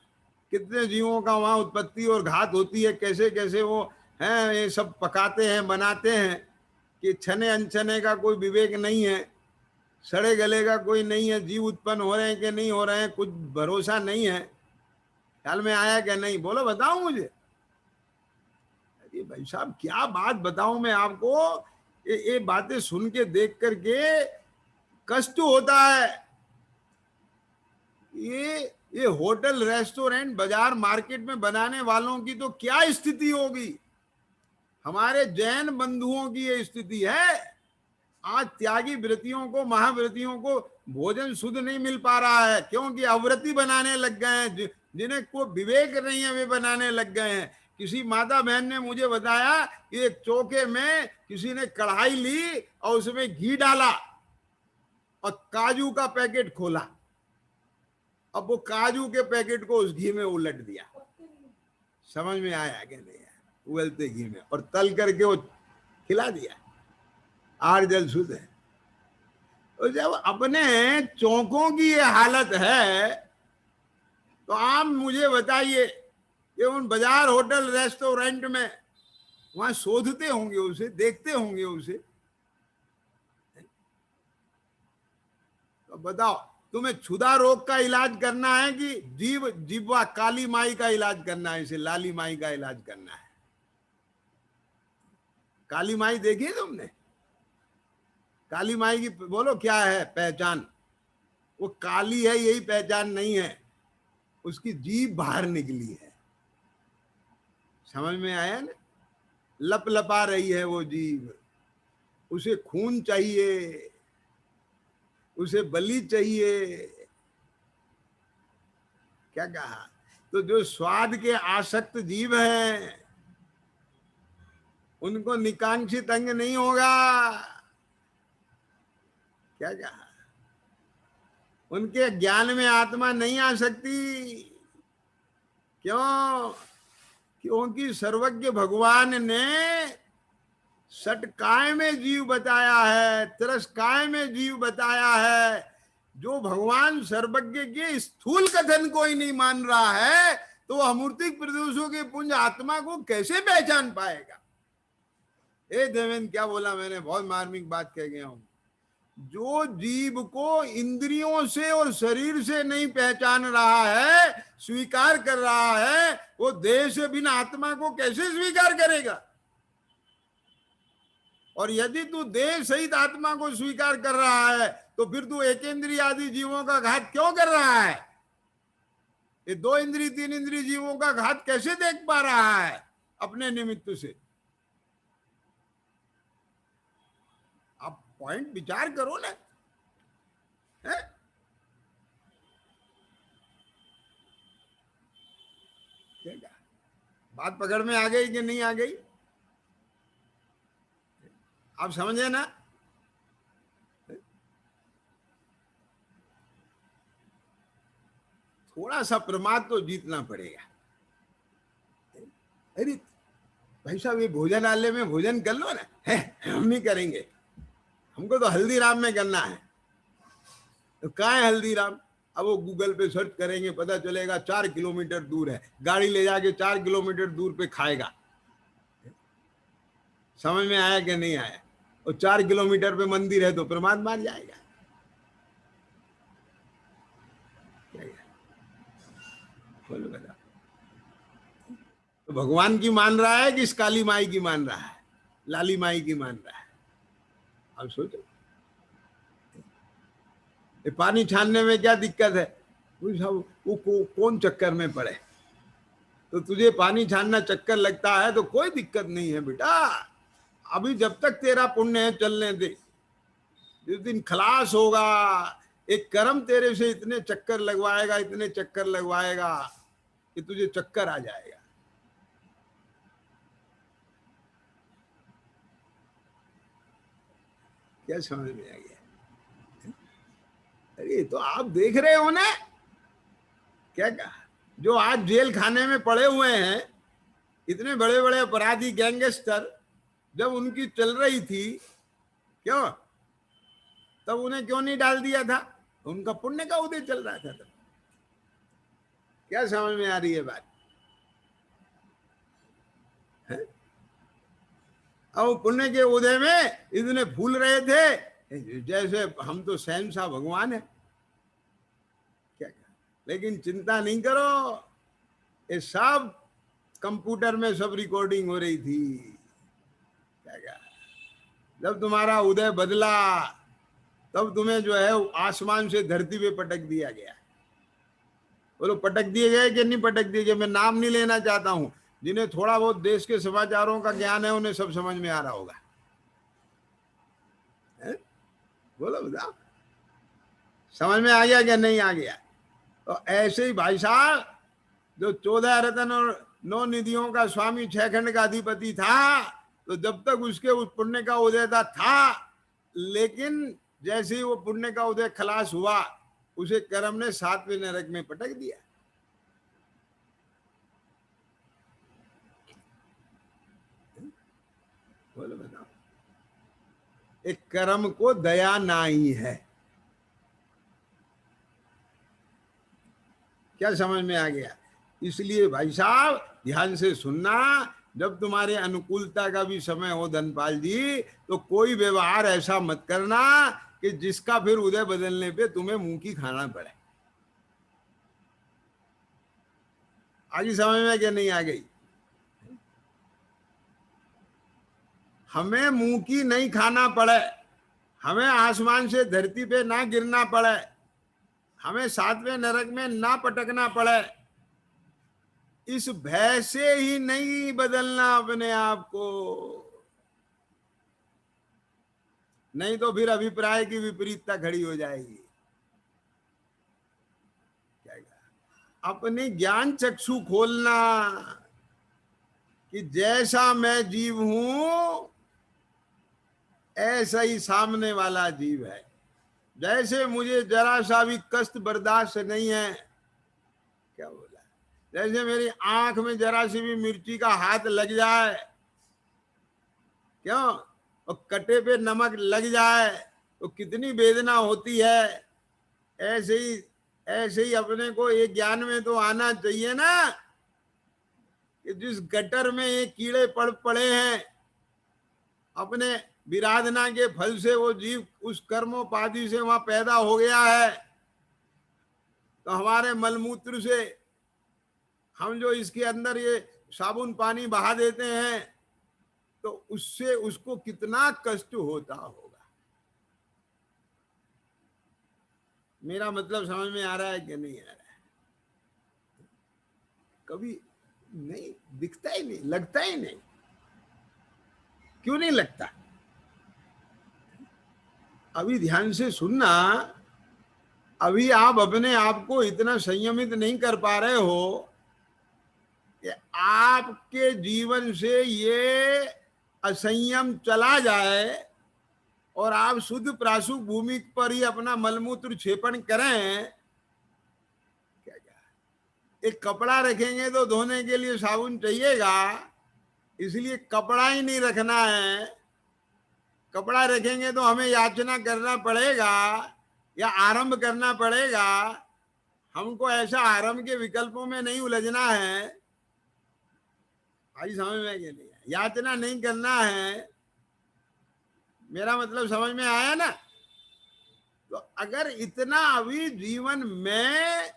Speaker 1: कितने जीवों का वहां उत्पत्ति और घात होती है, कैसे कैसे वो हैं, ये सब पकाते हैं, बनाते हैं कि छने अनछने का कोई विवेक नहीं है, सड़े गले का कोई नहीं है, जीव उत्पन्न हो रहे हैं कि नहीं हो रहे हैं, कुछ भरोसा नहीं है। ख्याल में आया कि नहीं? बोलो, बताओ मुझे। अरे भाई साहब, क्या बात बताऊं मैं आपको? ये बातें सुन के देख करके कष्ट होता है। ये होटल, रेस्टोरेंट, बाजार, मार्केट में बनाने वालों की तो क्या स्थिति होगी। हमारे जैन बंधुओं की ये स्थिति है। आज त्यागी व्रतियों को, महाव्रतियों को भोजन शुद्ध नहीं मिल पा रहा है, क्योंकि अव्रति बनाने लग गए हैं। जिन्हें कोई विवेक नहीं है वे बनाने लग गए हैं। किसी माता बहन ने मुझे बताया, एक चौके में किसी ने कढ़ाई ली और उसमें घी डाला और काजू का पैकेट खोला। अब वो काजू के पैकेट को उस घी में उलट दिया। समझ में आया कि नहीं? उबलते घी में, और तल करके वो खिला दिया। आर जल शुद्ध है। तो जब अपने चौकों की ये हालत है, तो आप मुझे बताइए कि उन बाजार, होटल, रेस्टोरेंट में वहां शोधते होंगे उसे, देखते होंगे उसे। तो बताओ, तुम्हें क्षुधा रोग का इलाज करना है कि जीवा काली माई का इलाज करना है, इसे लाली माई का इलाज करना है? काली माई देखी तुमने? काली माई की बोलो क्या है पहचान? वो काली है यही पहचान नहीं है, उसकी जीभ बाहर निकली है। समझ में आया ना? लप लपा रही है वो जीभ, उसे खून चाहिए, उसे बलि चाहिए। क्या कहा? तो जो स्वाद के आसक्त जीव हैं उनको निकांक्षित अंग नहीं होगा। क्या कहा? उनके ज्ञान में आत्मा नहीं आ सकती। क्यों? क्योंकि सर्वज्ञ भगवान ने षटकाय में जीव बताया है, तिरस्काय में जीव बताया है। जो भगवान सर्वज्ञ के स्थूल कथन को ही नहीं मान रहा है, तो अमूर्तिक प्रदोषों के पुंज आत्मा को कैसे पहचान पाएगा? देवेंद्र, क्या बोला मैंने? बहुत मार्मिक बात कह गया हूं। जो जीव को इंद्रियों से और शरीर से नहीं पहचान रहा है, स्वीकार कर रहा है, वो देह से बिना आत्मा को कैसे स्वीकार करेगा? और यदि तू देह सहित आत्मा को स्वीकार कर रहा है, तो फिर तू एकेंद्रीय आदि जीवों का घात क्यों कर रहा है? ये 2 इंद्रिय 3 इंद्रिय जीवों का घात कैसे देख पा रहा है अपने निमित्त से? आप पॉइंट विचार करो ना, है? क्या बात पकड़ में आ गई कि नहीं आ गई? आप समझे ना? थोड़ा सा प्रमाद तो जीतना पड़ेगा। अरे भाई साहब, ये भोजनालय में भोजन कर लो ना। है, हम नहीं करेंगे, हमको तो हल्दीराम में करना है। तो कहाँ है हल्दीराम? अब वो गूगल पे सर्च करेंगे, पता चलेगा 4 किलोमीटर दूर है। गाड़ी ले जाके 4 किलोमीटर दूर पे खाएगा। समझ में आया कि नहीं आया? और 4 किलोमीटर पे मंदिर है तो प्रमाद मार जाएगा। बोलो बता, तो भगवान की मान रहा है कि इस काली माई की मान रहा है, लाली माई की मान रहा है? अब सोचो, पानी छानने में क्या दिक्कत है? वो कौन चक्कर में पड़े? तो तुझे पानी छानना चक्कर लगता है तो कोई दिक्कत नहीं है बेटा। अभी जब तक तेरा पुण्य है चलने दे। जिस दिन खलास होगा, एक कर्म तेरे से इतने चक्कर लगवाएगा, इतने चक्कर लगवाएगा कि तुझे चक्कर आ जाएगा। क्या समझ में आ गया? अरे तो आप देख रहे हो ना, क्या कहा, जो आज जेल खाने में पड़े हुए हैं, इतने बड़े बड़े अपराधी गैंगस्टर, जब उनकी चल रही थी, क्यों तब उन्हें क्यों नहीं डाल दिया था? उनका पुण्य का उदय चल रहा था तब। क्या समझ में आ रही है बात? और पुण्य के उदय में इतने फूल रहे थे जैसे हम तो शहंशाह भगवान है। क्या कहा? लेकिन चिंता नहीं करो, ये सब कंप्यूटर में सब रिकॉर्डिंग हो रही थी। क्या कहा? जब तुम्हारा उदय बदला तब तुम्हें जो है आसमान से धरती पे पटक दिया गया। बोलो पटक दिए गए कि नहीं पटक दिए गए? मैं नाम नहीं लेना चाहता हूं, जिन्हें थोड़ा बहुत देश के समाचारों का ज्ञान है उन्हें सब समझ में आ रहा होगा। है? बोलो बताओ, समझ में आ गया क्या नहीं आ गया? तो ऐसे ही भाई साहब, जो 14 रत्न और 9 निधियों का स्वामी 6 खंड का अधिपति था, तो जब तक उसके उस पुण्य का उदय था, लेकिन जैसे ही वो पुण्य का उदय खलास हुआ, उसे कर्म ने 7वें नरक में पटक दिया। बोलो बताओ, एक कर्म को दया नहीं है। क्या समझ में आ गया? इसलिए भाई साहब ध्यान से सुनना, जब तुम्हारे अनुकूलता का भी समय हो धनपाल जी, तो कोई व्यवहार ऐसा मत करना कि जिसका फिर उदय बदलने पे तुम्हें मुंह की खाना पड़े। आगे समझ में क्या नहीं आ गई? हमें मुंह की नहीं खाना पड़े, हमें आसमान से धरती पे ना गिरना पड़े, हमें 7वें नरक में ना पटकना पड़े, इस भय से ही नहीं बदलना अपने आप को। नहीं तो फिर अभिप्राय की विपरीतता खड़ी हो जाएगी। क्या अपने ज्ञान चक्षु खोलना कि जैसा मैं जीव हूं ऐसा ही सामने वाला जीव है। जैसे मुझे जरा सा भी कष्ट बर्दाश्त नहीं है, क्या बोला, जैसे मेरी आंख में जरा सी भी मिर्ची का हाथ लग जाए, क्यों, और कटे पे नमक लग जाए तो कितनी वेदना होती है, ऐसे ही अपने को ये ज्ञान में तो आना चाहिए ना कि जिस गटर में ये कीड़े पड़ पड़े हैं, अपने विराधना के फल से वो जीव उस कर्मोपाधि से वहां पैदा हो गया है, तो हमारे मलमूत्र से हम जो इसके अंदर ये साबुन पानी बहा देते हैं, तो उससे उसको कितना कष्ट होता होगा। मेरा मतलब समझ में आ रहा है कि नहीं आ रहा है? कभी नहीं दिखता ही नहीं, लगता ही नहीं। क्यों नहीं लगता? अभी ध्यान से सुनना, अभी आप अपने आप को इतना संयमित नहीं कर पा रहे हो कि आपके जीवन से ये असंयम चला जाए और आप शुद्ध प्रासु भूमि पर ही अपना मलमूत्र क्षेपण करें। क्या एक कपड़ा रखेंगे तो धोने के लिए साबुन चाहिएगा, इसलिए कपड़ा ही नहीं रखना है। कपड़ा रखेंगे तो हमें याचना करना पड़ेगा या आरंभ करना पड़ेगा। हमको ऐसा आरंभ के विकल्पों में नहीं उलझना है। आज समझ में नहीं, याचना नहीं करना है। मेरा मतलब समझ में आया ना? तो अगर इतना अभी जीवन में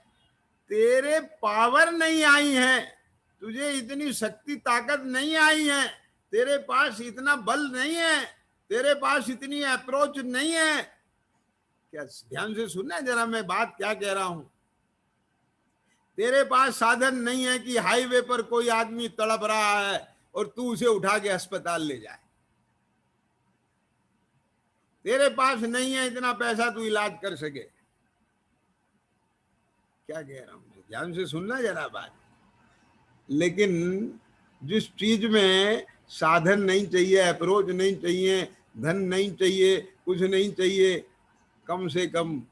Speaker 1: तेरे पावर नहीं आई है, तुझे इतनी शक्ति ताकत नहीं आई है, तेरे पास इतना बल नहीं है, तेरे पास इतनी अप्रोच नहीं है, क्या ध्यान से सुनना जरा मैं बात क्या कह रहा हूं। तेरे पास साधन नहीं है कि हाईवे पर कोई आदमी तड़प रहा है और तू उसे उठा के अस्पताल ले जाए। तेरे पास नहीं है इतना पैसा तू इलाज कर सके। क्या कह रहा हूं, ध्यान से सुनना जरा बात। लेकिन जिस चीज में साधन नहीं चाहिए, अप्रोच नहीं चाहिए, धन नहीं चाहिए, कुछ नहीं चाहिए, कम से कम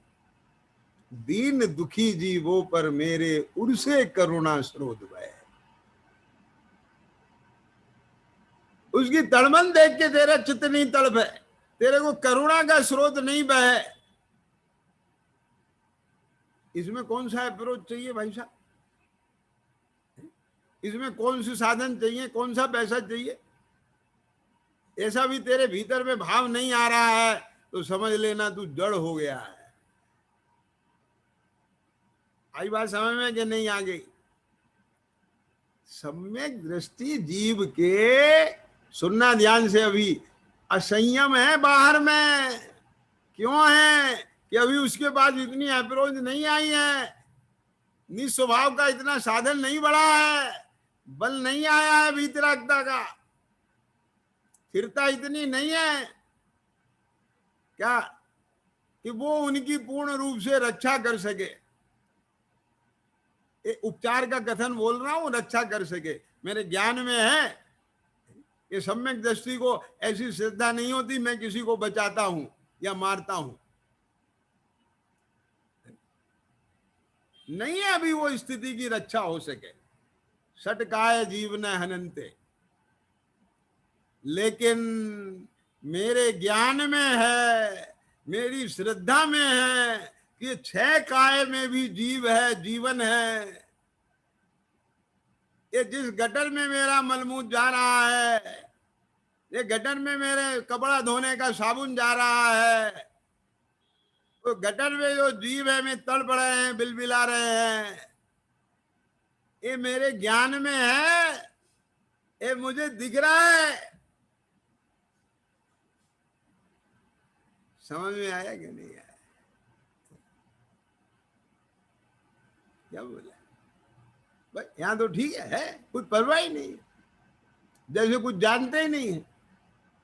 Speaker 1: दीन दुखी जीवों पर मेरे उर्से करुणा स्रोत बहे। उसकी तड़मन देख के तेरा चित्त नहीं तड़प है, तेरे को करुणा का स्रोत नहीं बहे। इसमें कौन सा अप्रोच चाहिए भाई साहब? इसमें कौन से साधन चाहिए, कौन सा पैसा चाहिए? ऐसा भी तेरे भीतर में भाव नहीं आ रहा है तो समझ लेना तू जड़ हो गया है। आई बात समझ में कि नहीं आ गई? सम्यक दृष्टि जीव के, सुनना ध्यान से, अभी असंयम है बाहर में। क्यों है कि अभी उसके पास इतनी अप्रोच नहीं आई है, निस्वभाव का इतना साधन नहीं बढ़ा है, बल नहीं आया है भीतरागता का, स्थिरता इतनी नहीं है क्या कि वो उनकी पूर्ण रूप से रक्षा कर सके। उपचार का कथन बोल रहा हूं, रक्षा कर सके। मेरे ज्ञान में है कि सम्यक दृष्टि को ऐसी श्रद्धा नहीं होती मैं किसी को बचाता हूं या मारता हूं, नहीं है अभी वो स्थिति की रक्षा हो सके। षटकाय जीवन हनन्ते, लेकिन मेरे ज्ञान में है, मेरी श्रद्धा में है कि 6 काय में भी जीव है, जीवन है। ये जिस गटर में मेरा मलमूत्र जा रहा है, ये गटर में मेरे कपड़ा धोने का साबुन जा रहा है, तो गटर में जो जीव है में तड़प रहे हैं, बिलबिला रहे हैं, ये मेरे ज्ञान में है, ये मुझे दिख रहा है। समझ में आया कि नहीं आया? क्या बोला भाई? यहां तो ठीक है, कुछ परवाह ही नहीं है, जैसे कुछ जानते ही नहीं है।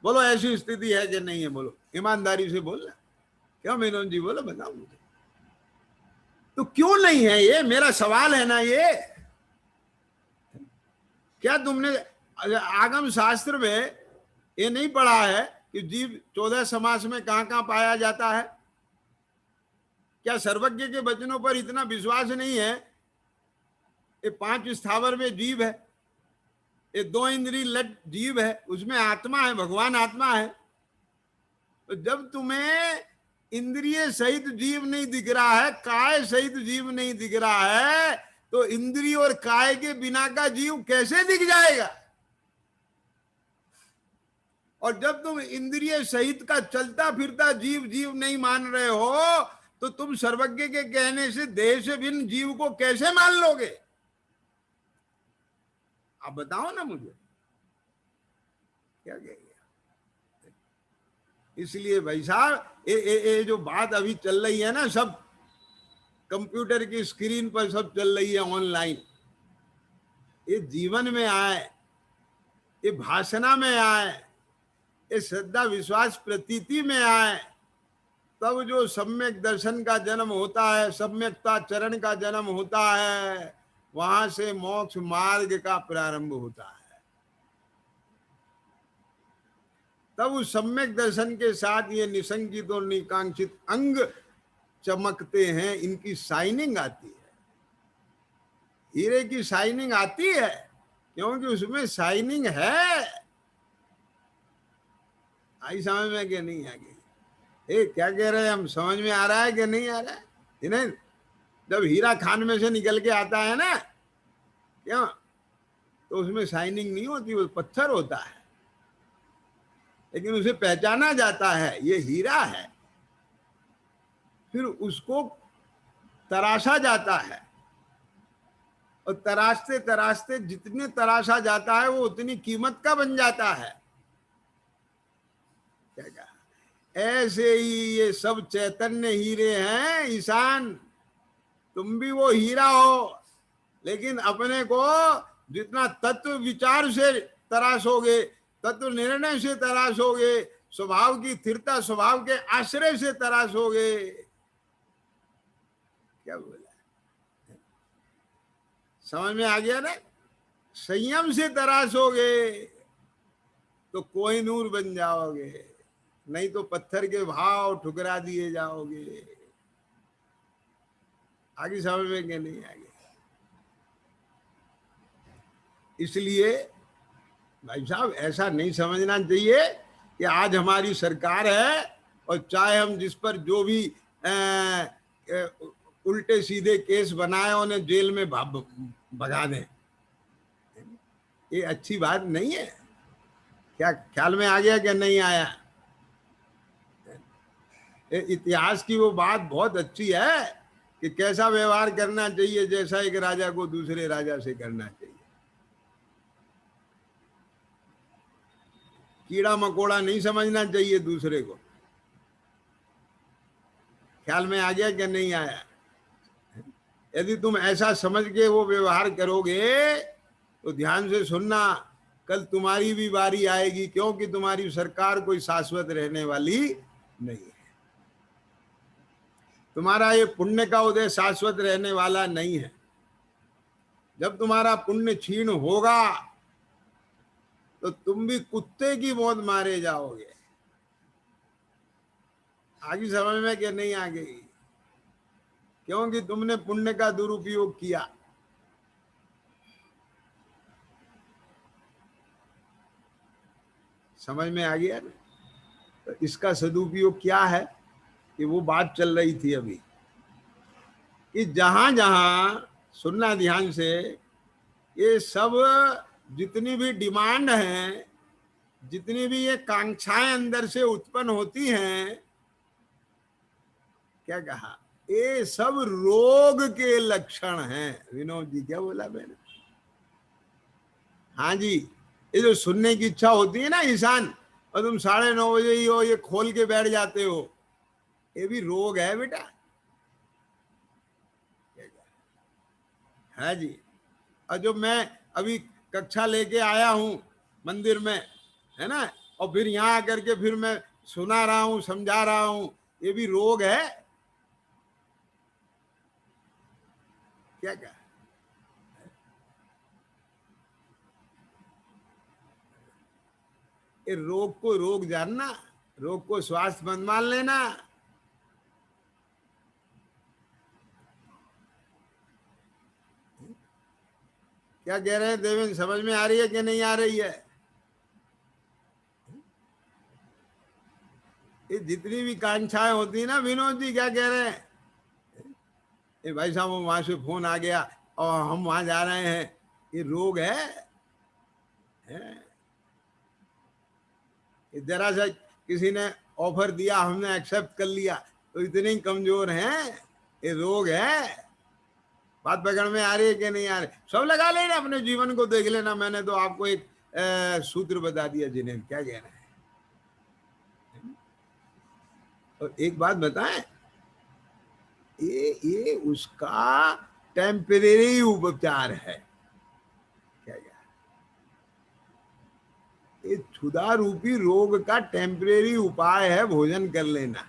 Speaker 1: बोलो ऐसी स्थिति है कि नहीं है? बोलो ईमानदारी से बोलना। क्यों मेनन जी? बोलो, बताओ मुझे। तो क्यों नहीं है ये मेरा सवाल है ना ये। क्या तुमने आगम शास्त्र में ये नहीं पढ़ा है कि जीव 14 समास में कहां कहां पाया जाता है? क्या सर्वज्ञ के वचनों पर इतना विश्वास नहीं है? ये 5 स्थावर में जीव है, ये 2 इंद्रिय लट जीव है, उसमें आत्मा है, भगवान आत्मा है। तो जब तुम्हें इंद्रिय सहित जीव नहीं दिख रहा है, काय सहित जीव नहीं दिख रहा है, तो इंद्रिय और काय के बिना का जीव कैसे दिख जाएगा? और जब तुम इंद्रिय सहित का चलता फिरता जीव जीव नहीं मान रहे हो, तो तुम सर्वज्ञ के कहने से देह से भिन्न जीव को कैसे मान लोगे? आप बताओ ना मुझे, क्या कहेंगे? इसलिए भाई साहब, ये जो बात अभी चल रही है ना, सब कंप्यूटर की स्क्रीन पर सब चल रही है ऑनलाइन, ये जीवन में आए, ये भाषणा में आए, ये श्रद्धा विश्वास प्रतीति में आए, तब जो सम्यक दर्शन का जन्म होता है, सम्यकता चरण का जन्म होता है, वहां से मोक्ष मार्ग का प्रारंभ होता है। तब उस सम्यक दर्शन के साथ ये निसंकित और निकांक्षित अंग चमकते हैं, इनकी शाइनिंग आती है। हीरे की शाइनिंग आती है क्योंकि उसमें शाइनिंग है। आई समझ में कि नहीं आ गई? क्या कह रहे हैं हम? समझ में आ रहा है कि नहीं आ रहा है? नहीं, जब हीरा खान में से निकल के आता है ना, क्यों, तो उसमें शाइनिंग नहीं होती, वो पत्थर होता है, लेकिन उसे पहचाना जाता है ये हीरा है। फिर उसको तराशा जाता है, और तराशते तराशते जितने तराशा जाता है वो उतनी कीमत का बन जाता है। क्या कहा? ऐसे ही ये सब चैतन्य हीरे हैं ईशान। तुम भी वो हीरा हो, लेकिन अपने को जितना तत्व विचार से तराशोगे, तत्व निर्णय से तराशोगे, स्वभाव की स्थिरता, स्वभाव के आश्रय से तराशोगे। क्या बोला? समझ में आ गया ना? संयम से तराशोगे तो कोई नूर बन जाओगे। नहीं तो पत्थर के भाव ठुकरा दिए जाओगे। आगे समझ में क्या नहीं आगे। इसलिए भाई साहब ऐसा नहीं समझना चाहिए कि आज हमारी सरकार है और चाहे हम जिस पर जो भी उल्टे सीधे केस बनाए उन्हें जेल में भगा दें। ये अच्छी बात नहीं है। क्या ख्याल में आ गया क्या नहीं आया? इतिहास की वो बात बहुत अच्छी है कि कैसा व्यवहार करना चाहिए, जैसा एक राजा को दूसरे राजा से करना चाहिए। कीड़ा मकोड़ा नहीं समझना चाहिए दूसरे को। ख्याल में आ गया क्या नहीं आया? यदि तुम ऐसा समझ के वो व्यवहार करोगे तो ध्यान से सुनना, कल तुम्हारी भी बारी आएगी, क्योंकि तुम्हारी सरकार कोई शाश्वत रहने वाली नहीं है। तुम्हारा ये पुण्य का उदय शाश्वत रहने वाला नहीं है। जब तुम्हारा पुण्य क्षीण होगा तो तुम भी कुत्ते की मौत मारे जाओगे। आगे समझ में क्या नहीं आ गई? क्योंकि तुमने पुण्य का दुरुपयोग किया। समझ में आ गया ना? तो इसका सदुपयोग क्या है कि वो बात चल रही थी अभी कि जहां जहां, सुनना ध्यान से, ये सब जितनी भी डिमांड हैं, जितनी भी ये कांक्षाएं अंदर से उत्पन्न होती हैं, क्या कहा, ये सब रोग के लक्षण हैं। विनोद जी क्या बोला मैंने? हाँ जी, ये जो सुनने की इच्छा होती है ना ईशान, और तुम 9:30 ही हो ये खोल के बैठ जाते हो, ये भी रोग है बेटा। है जी। और जो मैं अभी कक्षा लेके आया हूं मंदिर में, है ना, और फिर यहाँ आकर के फिर मैं सुना रहा हूं, समझा रहा हूं, ये भी रोग है। क्या क्या? ये रोग को रोग जानना, रोग को स्वास्थ्य मत मान लेना। क्या कह रहे हैं देवेंद्र? समझ में आ रही है कि नहीं आ रही है? ये जितनी भी कांक्षाएं होती है ना, विनोद जी क्या कह रहे हैं? ये भाई साहब वहां से फोन आ गया और हम वहां जा रहे हैं, ये रोग है, जरा सा किसी ने ऑफर दिया, हमने एक्सेप्ट कर लिया, तो इतने ही कमजोर हैं। ये रोग है। बात पकड़ में आ रही है कि नहीं आ रही? सब लगा लेना, अपने जीवन को देख लेना। मैंने तो आपको एक सूत्र बता दिया जिन्हें क्या कह रहे हैं। और एक बात बताएं, ये उसका टेम्परेरी उपचार है। क्या ये क्षुधा रूपी रोग का टेम्परेरी उपाय है भोजन कर लेना,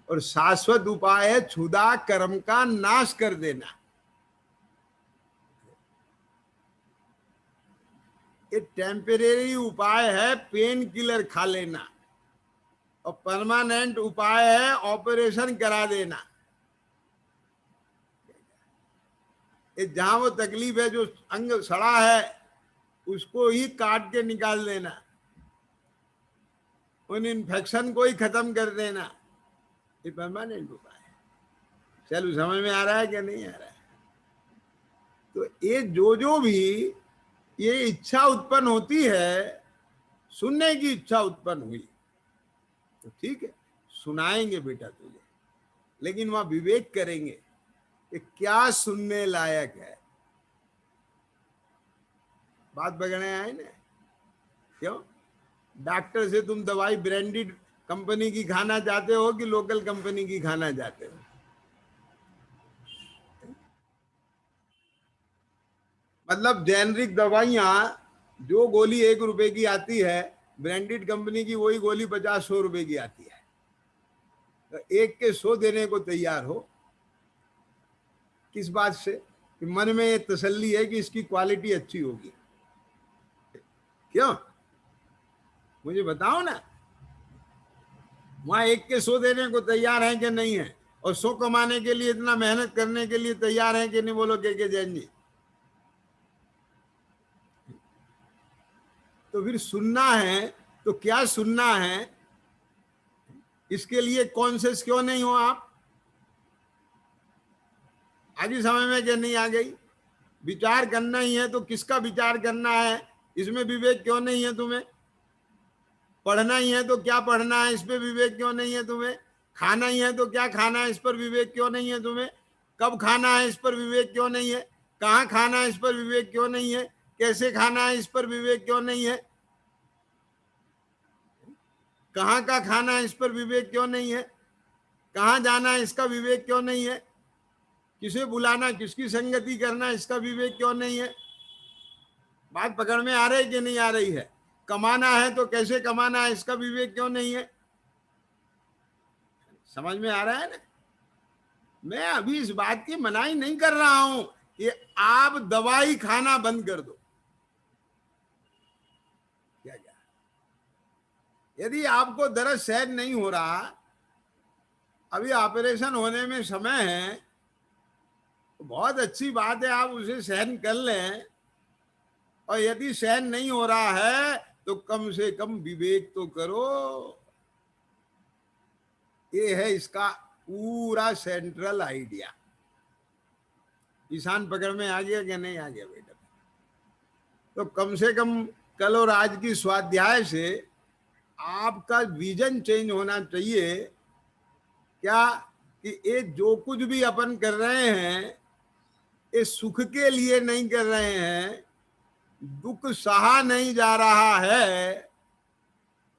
Speaker 1: और शाश्वत उपाय है क्षुधा कर्म का नाश कर देना। ये टेम्परेरी उपाय है पेन किलर खा लेना, और परमानेंट उपाय है ऑपरेशन करा देना। ये जहां वो तकलीफ है, जो अंग सड़ा है, उसको ही काट के निकाल देना, उन इन्फेक्शन को ही खत्म कर देना। ये परमानेंट उपाय है। चलो समझ में आ रहा है क्या नहीं आ रहा है? तो ये जो भी ये इच्छा उत्पन्न होती है, सुनने की इच्छा उत्पन्न हुई तो ठीक है, सुनाएंगे बेटा तुझे, लेकिन वहां विवेक करेंगे कि क्या सुनने लायक है। बात पकड़ने आए ना? क्यों डॉक्टर से तुम दवाई ब्रांडेड कंपनी की खाना चाहते हो कि लोकल कंपनी की खाना चाहते हो? मतलब जेनरिक दवाइयां, जो गोली 1 रुपए की आती है, ब्रांडेड कंपनी की वही गोली 50-100 रुपए की आती है। तो 1 के 100 देने को तैयार हो। किस बात से? कि मन में ये तसल्ली है कि इसकी क्वालिटी अच्छी होगी। क्यों? मुझे बताओ ना। वहां एक के 100 देने को तैयार है कि नहीं है, और 100 कमाने के लिए इतना मेहनत करने के लिए तैयार है कि नहीं, बोलो के जैन जी। तो फिर सुनना है तो क्या सुनना है, इसके लिए कॉन्शियस क्यों नहीं हो आप? आज ही समझ में क्या नहीं आ गई? विचार करना ही है तो किसका विचार करना है, इसमें विवेक क्यों नहीं है तुम्हें? पढ़ना ही है तो क्या पढ़ना है, इस पे विवेक क्यों नहीं है तुम्हें? खाना ही है तो क्या खाना है, इस पर विवेक क्यों नहीं है तुम्हें? कब खाना है, इस पर विवेक क्यों नहीं है? कहाँ खाना है, इस पर विवेक क्यों नहीं है? कैसे खाना है, इस पर विवेक क्यों नहीं है? कहाँ का खाना है, इस पर विवेक क्यों नहीं है? कहाँ जाना है, इसका विवेक क्यों नहीं है? किसे बुलाना, किसकी संगति करना, इसका विवेक क्यों नहीं है? बात पकड़ में आ रही कि नहीं आ रही है? कमाना है तो कैसे कमाना है, इसका विवेक क्यों नहीं है? समझ में आ रहा है ना? मैं अभी इस बात की मनाही नहीं कर रहा हूं कि आप दवाई खाना बंद कर दो, क्या क्या, यदि आपको दर्द सहन नहीं हो रहा, अभी ऑपरेशन होने में समय है, तो बहुत अच्छी बात है, आप उसे सहन कर लें। और यदि सहन नहीं हो रहा है तो कम से कम विवेक तो करो। ये है इसका पूरा सेंट्रल आइडिया। ईशान पकड़ में आ गया कि नहीं आ गया बेटा? तो कम से कम कल और आज की स्वाध्याय से आपका विजन चेंज होना चाहिए। क्या कि ये जो कुछ भी अपन कर रहे हैं, ये सुख के लिए नहीं कर रहे हैं, दुख सहा नहीं जा रहा है,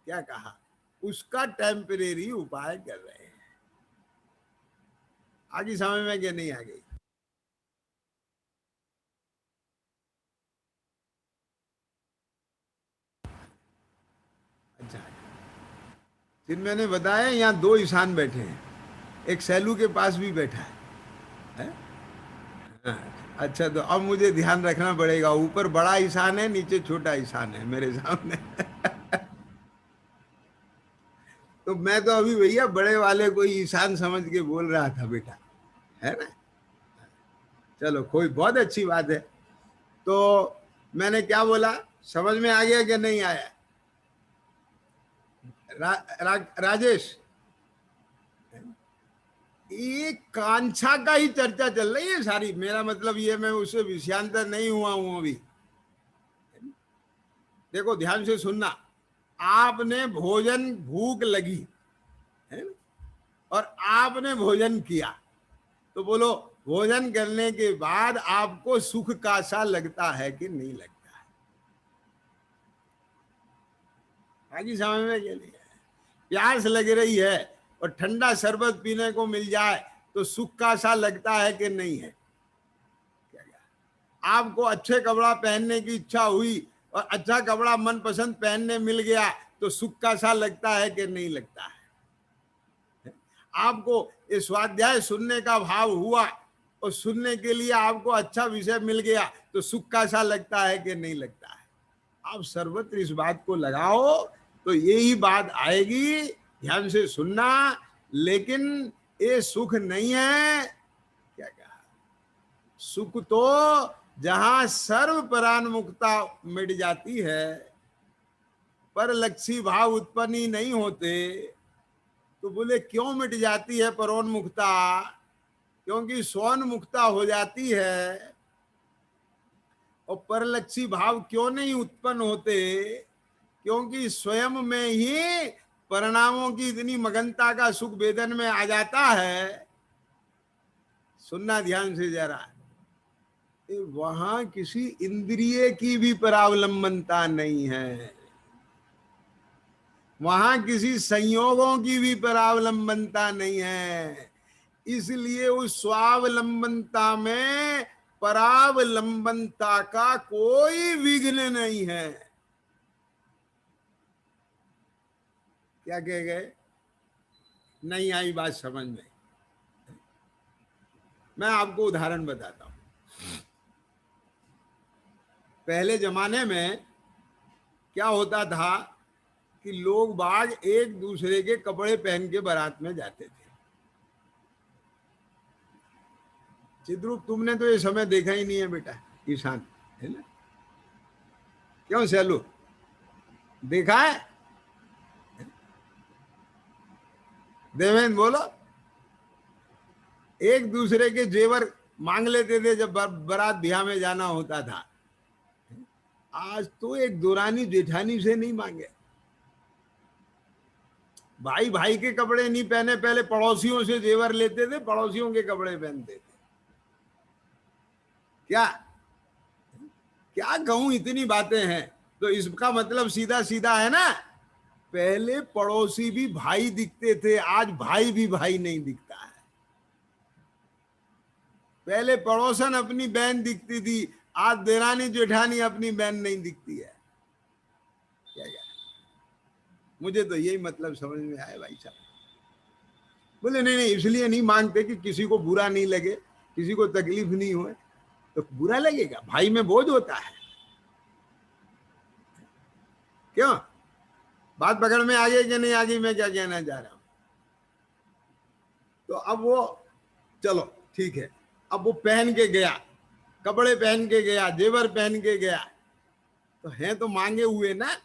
Speaker 1: क्या कहा, उसका टेम्परेरी उपाय कर रहे हैं। आगे समझ में क्या नहीं आ गई? अच्छा, फिर मैंने बताया यहाँ 2 ईशान बैठे हैं, एक सैलू के पास भी बैठा है? हाँ। अच्छा, तो अब मुझे ध्यान रखना पड़ेगा, ऊपर बड़ा ईशान है, नीचे छोटा ईशान है मेरे सामने। तो मैं तो अभी भैया बड़े वाले को ईशान समझ के बोल रहा था बेटा, है ना? चलो, कोई बहुत अच्छी बात है। तो मैंने क्या बोला, समझ में आ गया कि नहीं आया? राजेश, ये कांछा का ही चर्चा चल रही है सारी, मेरा मतलब ये, मैं उससे विषयांतर नहीं हुआ हूं अभी। देखो ध्यान से सुनना, आपने भोजन, भूख लगी है ना, और आपने भोजन किया, तो बोलो भोजन करने के बाद आपको सुख का सा लगता है कि नहीं लगता है? आगे समझ में क्या नहीं है? प्यास लग रही है और ठंडा शरबत पीने को मिल जाए तो सुख का सा लगता है कि नहीं है? आपको अच्छे कपड़ा पहनने की इच्छा हुई और अच्छा कपड़ा मनपसंद पहनने मिल गया तो सुख का सा लगता है कि नहीं लगता है? आपको ये स्वाध्याय सुनने का भाव हुआ और सुनने के लिए आपको अच्छा विषय मिल गया तो सुख का सा लगता है कि नहीं लगता है? आप सर्वत्र इस बात को लगाओ तो यही बात आएगी। ध्यान से सुनना, लेकिन ये सुख नहीं है, क्या कहा, सुख तो जहां सर्व परान्मुक्ता मिट जाती है, पर लक्ष्य भाव उत्पन्न ही नहीं होते। तो बोले क्यों मिट जाती है परोन्मुक्ता? क्योंकि स्वोन्मुक्ता हो जाती है। और परलक्षी भाव क्यों नहीं उत्पन्न होते? क्योंकि स्वयं में ही परिणामों की इतनी मगनता का सुख वेदन में आ जाता है। सुनना ध्यान से जरा, वहां किसी इंद्रिय की भी परावलंबनता नहीं है, वहां किसी संयोगों की भी परावलंबनता नहीं है। इसलिए उस स्वावलंबनता में परावलंबनता का कोई विघ्न नहीं है। क्या कह गए? नहीं आई बात समझ में? मैं आपको उदाहरण बताता हूं। पहले जमाने में क्या होता था कि लोग बाग एक दूसरे के कपड़े पहन के बारात में जाते थे। चिद्रूप, तुमने तो ये समय देखा ही नहीं है बेटा, ईशान, है ना? क्यों सैलू, देखा है? देवेंद्र बोलो। एक दूसरे के जेवर मांग लेते थे जब बारात ब्याह में जाना होता था। आज तो एक दुरानी जेठानी से नहीं मांगे। भाई भाई के कपड़े नहीं पहने, पहले पड़ोसियों से जेवर लेते थे, पड़ोसियों के कपड़े पहनते थे। क्या क्या कहूं, इतनी बातें हैं। तो इसका मतलब सीधा सीधा है ना, पहले पड़ोसी भी भाई दिखते थे, आज भाई भी भाई नहीं दिखता है। पहले पड़ोसन अपनी बहन दिखती थी, आज देरानी जेठानी अपनी बहन नहीं दिखती है। क्या क्या, मुझे तो यही मतलब समझ में आया भाई साहब। बोले नहीं नहीं, इसलिए नहीं मांगते कि किसी को बुरा नहीं लगे, किसी को तकलीफ नहीं हो। तो बुरा लगेगा, भाई में बोझ होता है। क्यों, बात पकड़ में आ गई कि नहीं आ गई, मैं क्या कहना चाह रहा हूं? तो अब वो, चलो ठीक है, अब वो पहन के गया, कपड़े पहन के गया, जेवर पहन के गया, तो हैं तो मांगे हुए ना,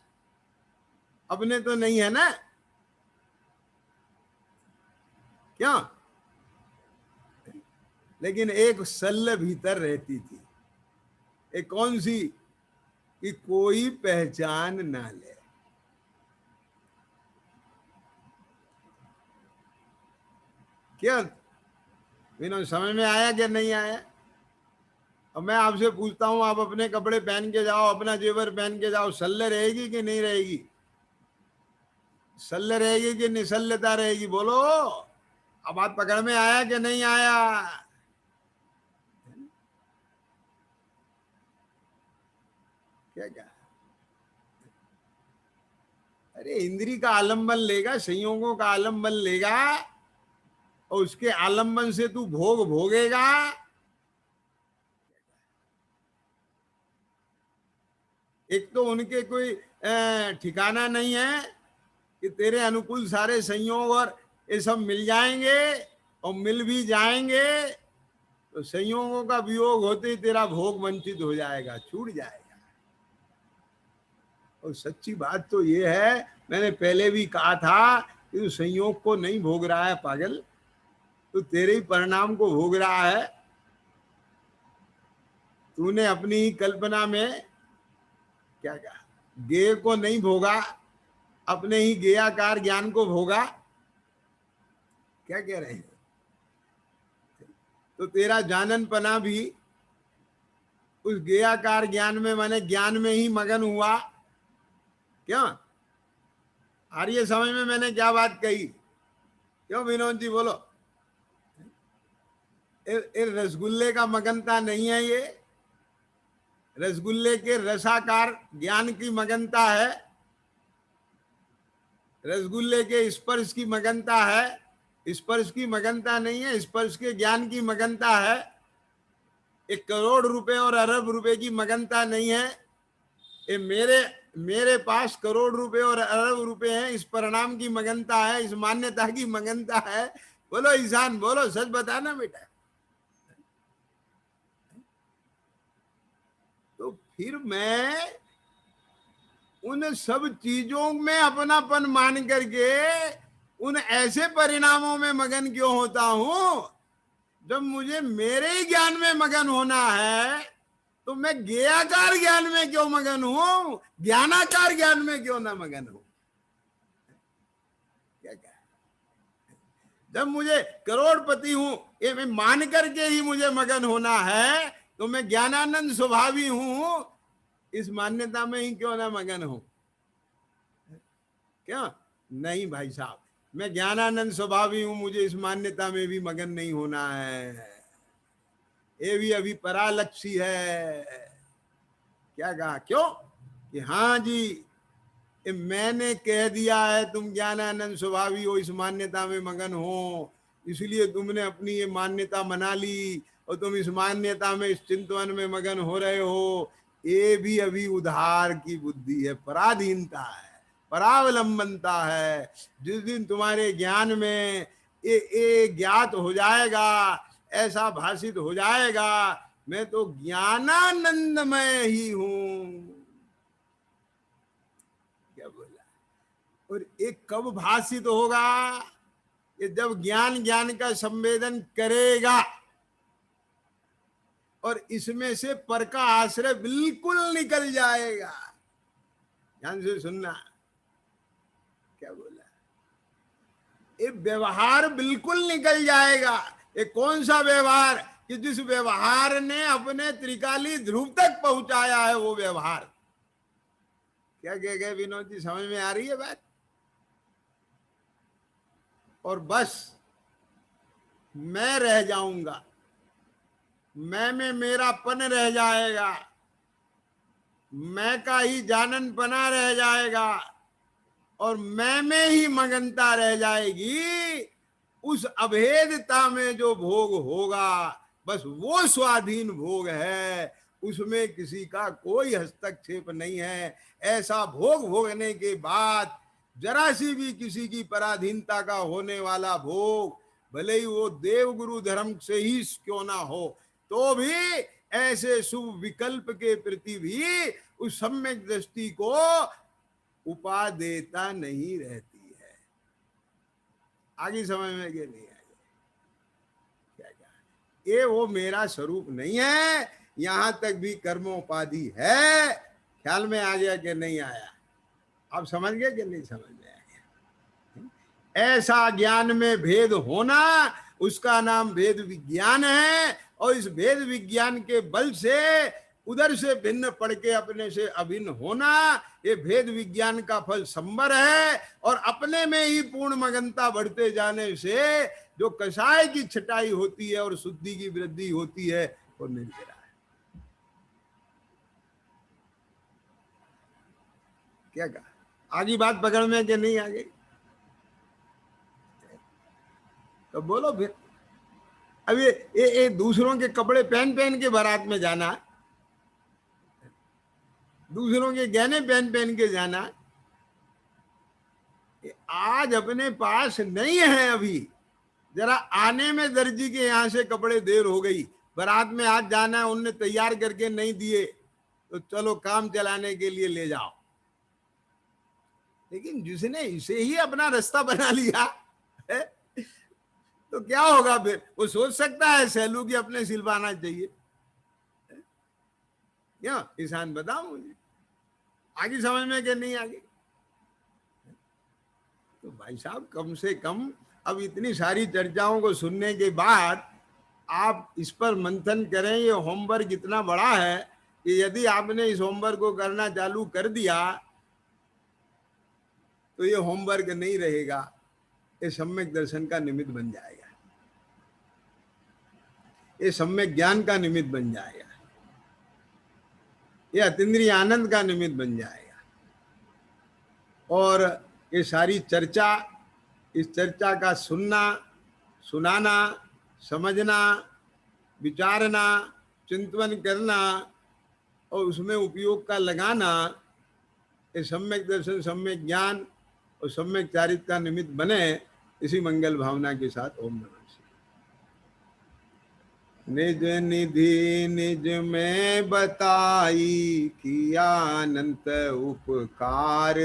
Speaker 1: अपने तो नहीं है ना। क्यों? लेकिन एक सल्ल भीतर रहती थी, एक कौन सी, कि कोई पहचान ना ले। क्या विनोद, समझ में आया कि नहीं आया? अब मैं आपसे पूछता हूं, आप अपने कपड़े पहन के जाओ, अपना जेवर पहन के जाओ, सल्ले रहेगी कि नहीं रहेगी? सल्ले रहेगी कि निसल्लता रहेगी? बोलो। अब बात पकड़ में आया कि नहीं आया? क्या क्या, अरे इंद्री का आलंबन लेगा, संयोगों का आलंबन लेगा, और उसके आलंबन से तू भोग भोगेगा। एक तो उनके कोई ठिकाना नहीं है कि तेरे अनुकूल सारे संयोग और ये सब मिल जाएंगे, और मिल भी जाएंगे तो संयोगों का वियोग होते ही तेरा भोग वंचित हो जाएगा, छूट जाएगा। और सच्ची बात तो ये है, मैंने पहले भी कहा था कि तू संयोग को नहीं भोग रहा है पागल, तू तेरे ही परिणाम को भोग रहा है। तूने अपनी ही कल्पना में क्या कहा, गेय को नहीं भोगा, अपने ही गेयाकार ज्ञान को भोगा। क्या कह रहे हैं? तो तेरा जाननपना भी उस गेयाकार ज्ञान में, माने ज्ञान में ही मगन हुआ। क्यों, आ रही है समझ में मैंने क्या बात कही? क्यों विनोद जी बोलो। रसगुल्ले का मगनता नहीं है ये, रसगुल्ले के रसाकार ज्ञान की मगनता है, रसगुल्ले के स्पर्श की मगनता है। स्पर्श की मगनता नहीं है, स्पर्श के ज्ञान की मगनता है। 1 करोड़ रुपए और अरब रुपए की मगनता नहीं है। ये मेरे पास करोड़ रुपए और अरब रुपए हैं, इस परिणाम की मगनता है, इस मान्यता की मगनता है। बोलो ईशान, बोलो, सच बताना बेटा। तो फिर मैं उन सब चीजों में अपनापन मान करके उन ऐसे परिणामों में मगन क्यों होता हूं, जब मुझे मेरे ही ज्ञान में मगन होना है? तो मैं ज्ञाकार ज्ञान में क्यों मगन हूं, ज्ञानाकार ज्ञान में क्यों ना मगन हूं? क्या क्या, जब मुझे करोड़पति हूं ये मैं मान करके ही मुझे मगन होना है, तो मैं ज्ञानानंद स्वभावी हूं, इस मान्यता में ही क्यों ना मगन हूं? क्या नहीं भाई साहब, मैं ज्ञानानंद स्वभावी हूं, मुझे इस मान्यता में भी मगन नहीं होना है, ये भी अभी परालक्षी है। क्या कहा? क्यों कि हाँ जी, मैंने कह दिया है तुम ज्ञानानंद स्वभावी हो, इस मान्यता में मगन हो, इसलिए तुमने अपनी ये मान्यता मना ली और तुम इस मान्यता में, इस चिंतन में मगन हो रहे हो। ये भी अभी उधार की बुद्धि है, पराधीनता है। परावलंबनता है। जिस दिन तुम्हारे ज्ञान में ये ज्ञात हो जाएगा, ऐसा भाषित हो जाएगा, मैं तो ज्ञानानंदमय ही हूं। क्या बोला? और एक कब भाषित होगा? ये जब ज्ञान ज्ञान का संवेदन करेगा और इसमें से पर का आश्रय बिल्कुल निकल जाएगा। ध्यान से सुनना। क्या बोला? ये व्यवहार बिल्कुल निकल जाएगा। ये कौन सा व्यवहार? कि जिस व्यवहार ने अपने त्रिकाली ध्रुव तक पहुंचाया है, वो व्यवहार। क्या कह गए विनोद जी? समझ में आ रही है बात? और बस मैं रह जाऊंगा, मैं में मेरापन रह जाएगा, मैं का ही जानन पना रह जाएगा और मैं में ही मगनता रह जाएगी। उस अभेदता में जो भोग होगा, बस वो स्वाधीन भोग है, उसमें किसी का कोई हस्तक्षेप नहीं है। ऐसा भोग भोगने के बाद जरा सी भी किसी की पराधीनता का होने वाला भोग, भले ही वो देव गुरु धर्म से ही क्यों ना हो, तो भी ऐसे शुभ विकल्प के प्रति भी उस सम्यक दृष्टि को उपादेयता नहीं रहती है। आगे समझ में के नहीं आगे? क्या क्या? ये वो मेरा स्वरूप नहीं है, यहां तक भी कर्मोपाधि है। ख्याल में आ गया कि नहीं आया? आप समझ गए कि नहीं समझ में आया? ऐसा ज्ञान में भेद होना, उसका नाम भेद विज्ञान है। और इस भेद विज्ञान के बल से उधर से भिन्न पड़ के अपने से अभिन्न होना, ये भेद विज्ञान का फल संबर है। और अपने में ही पूर्ण मगनता बढ़ते जाने से जो कषाय की छटाई होती है और शुद्धि की वृद्धि होती है, वो मिल रहा है। क्या कहा? आगे बात पकड़ में कि नहीं आ गई? तो बोलो फिर। अब ये दूसरों के कपड़े पहन पहन के बारात में जाना, दूसरों के गहने पहन पहन के जाना, आज अपने पास नहीं है। अभी जरा आने में दर्जी के यहां से कपड़े देर हो गई, बारात में आज जाना है, उनने तैयार करके नहीं दिए, तो चलो काम चलाने के लिए ले जाओ। लेकिन जिसने इसे ही अपना रास्ता बना लिया है, तो क्या होगा फिर? वो सोच सकता है सैलू की अपने सिलवाना चाहिए। क्या किसान बताओ मुझे? आगे समझ में कि नहीं आगे? तो भाई साहब, कम से कम अब इतनी सारी चर्चाओं को सुनने के बाद आप इस पर मंथन करें। ये होमवर्क इतना बड़ा है कि यदि आपने इस होमवर्क को करना चालू कर दिया तो ये होमवर्क नहीं रहेगा, ये सम्यक दर्शन का निमित्त बन जाएगा, ये सम्यक ज्ञान का निमित्त बन जाएगा, ये अतीन्द्रिय आनंद का निमित्त बन जाएगा। और ये सारी चर्चा, इस चर्चा का सुनना, सुनाना, समझना, विचारना, चिंतन करना और उसमें उपयोग का लगाना, ये सम्यक दर्शन, सम्यक ज्ञान और सम्यक चारित्र का निमित्त बने। इसी मंगल भावना के साथ ओम नमः शिवाय। निज निधि निज में बताई, किया अनंत उपकार।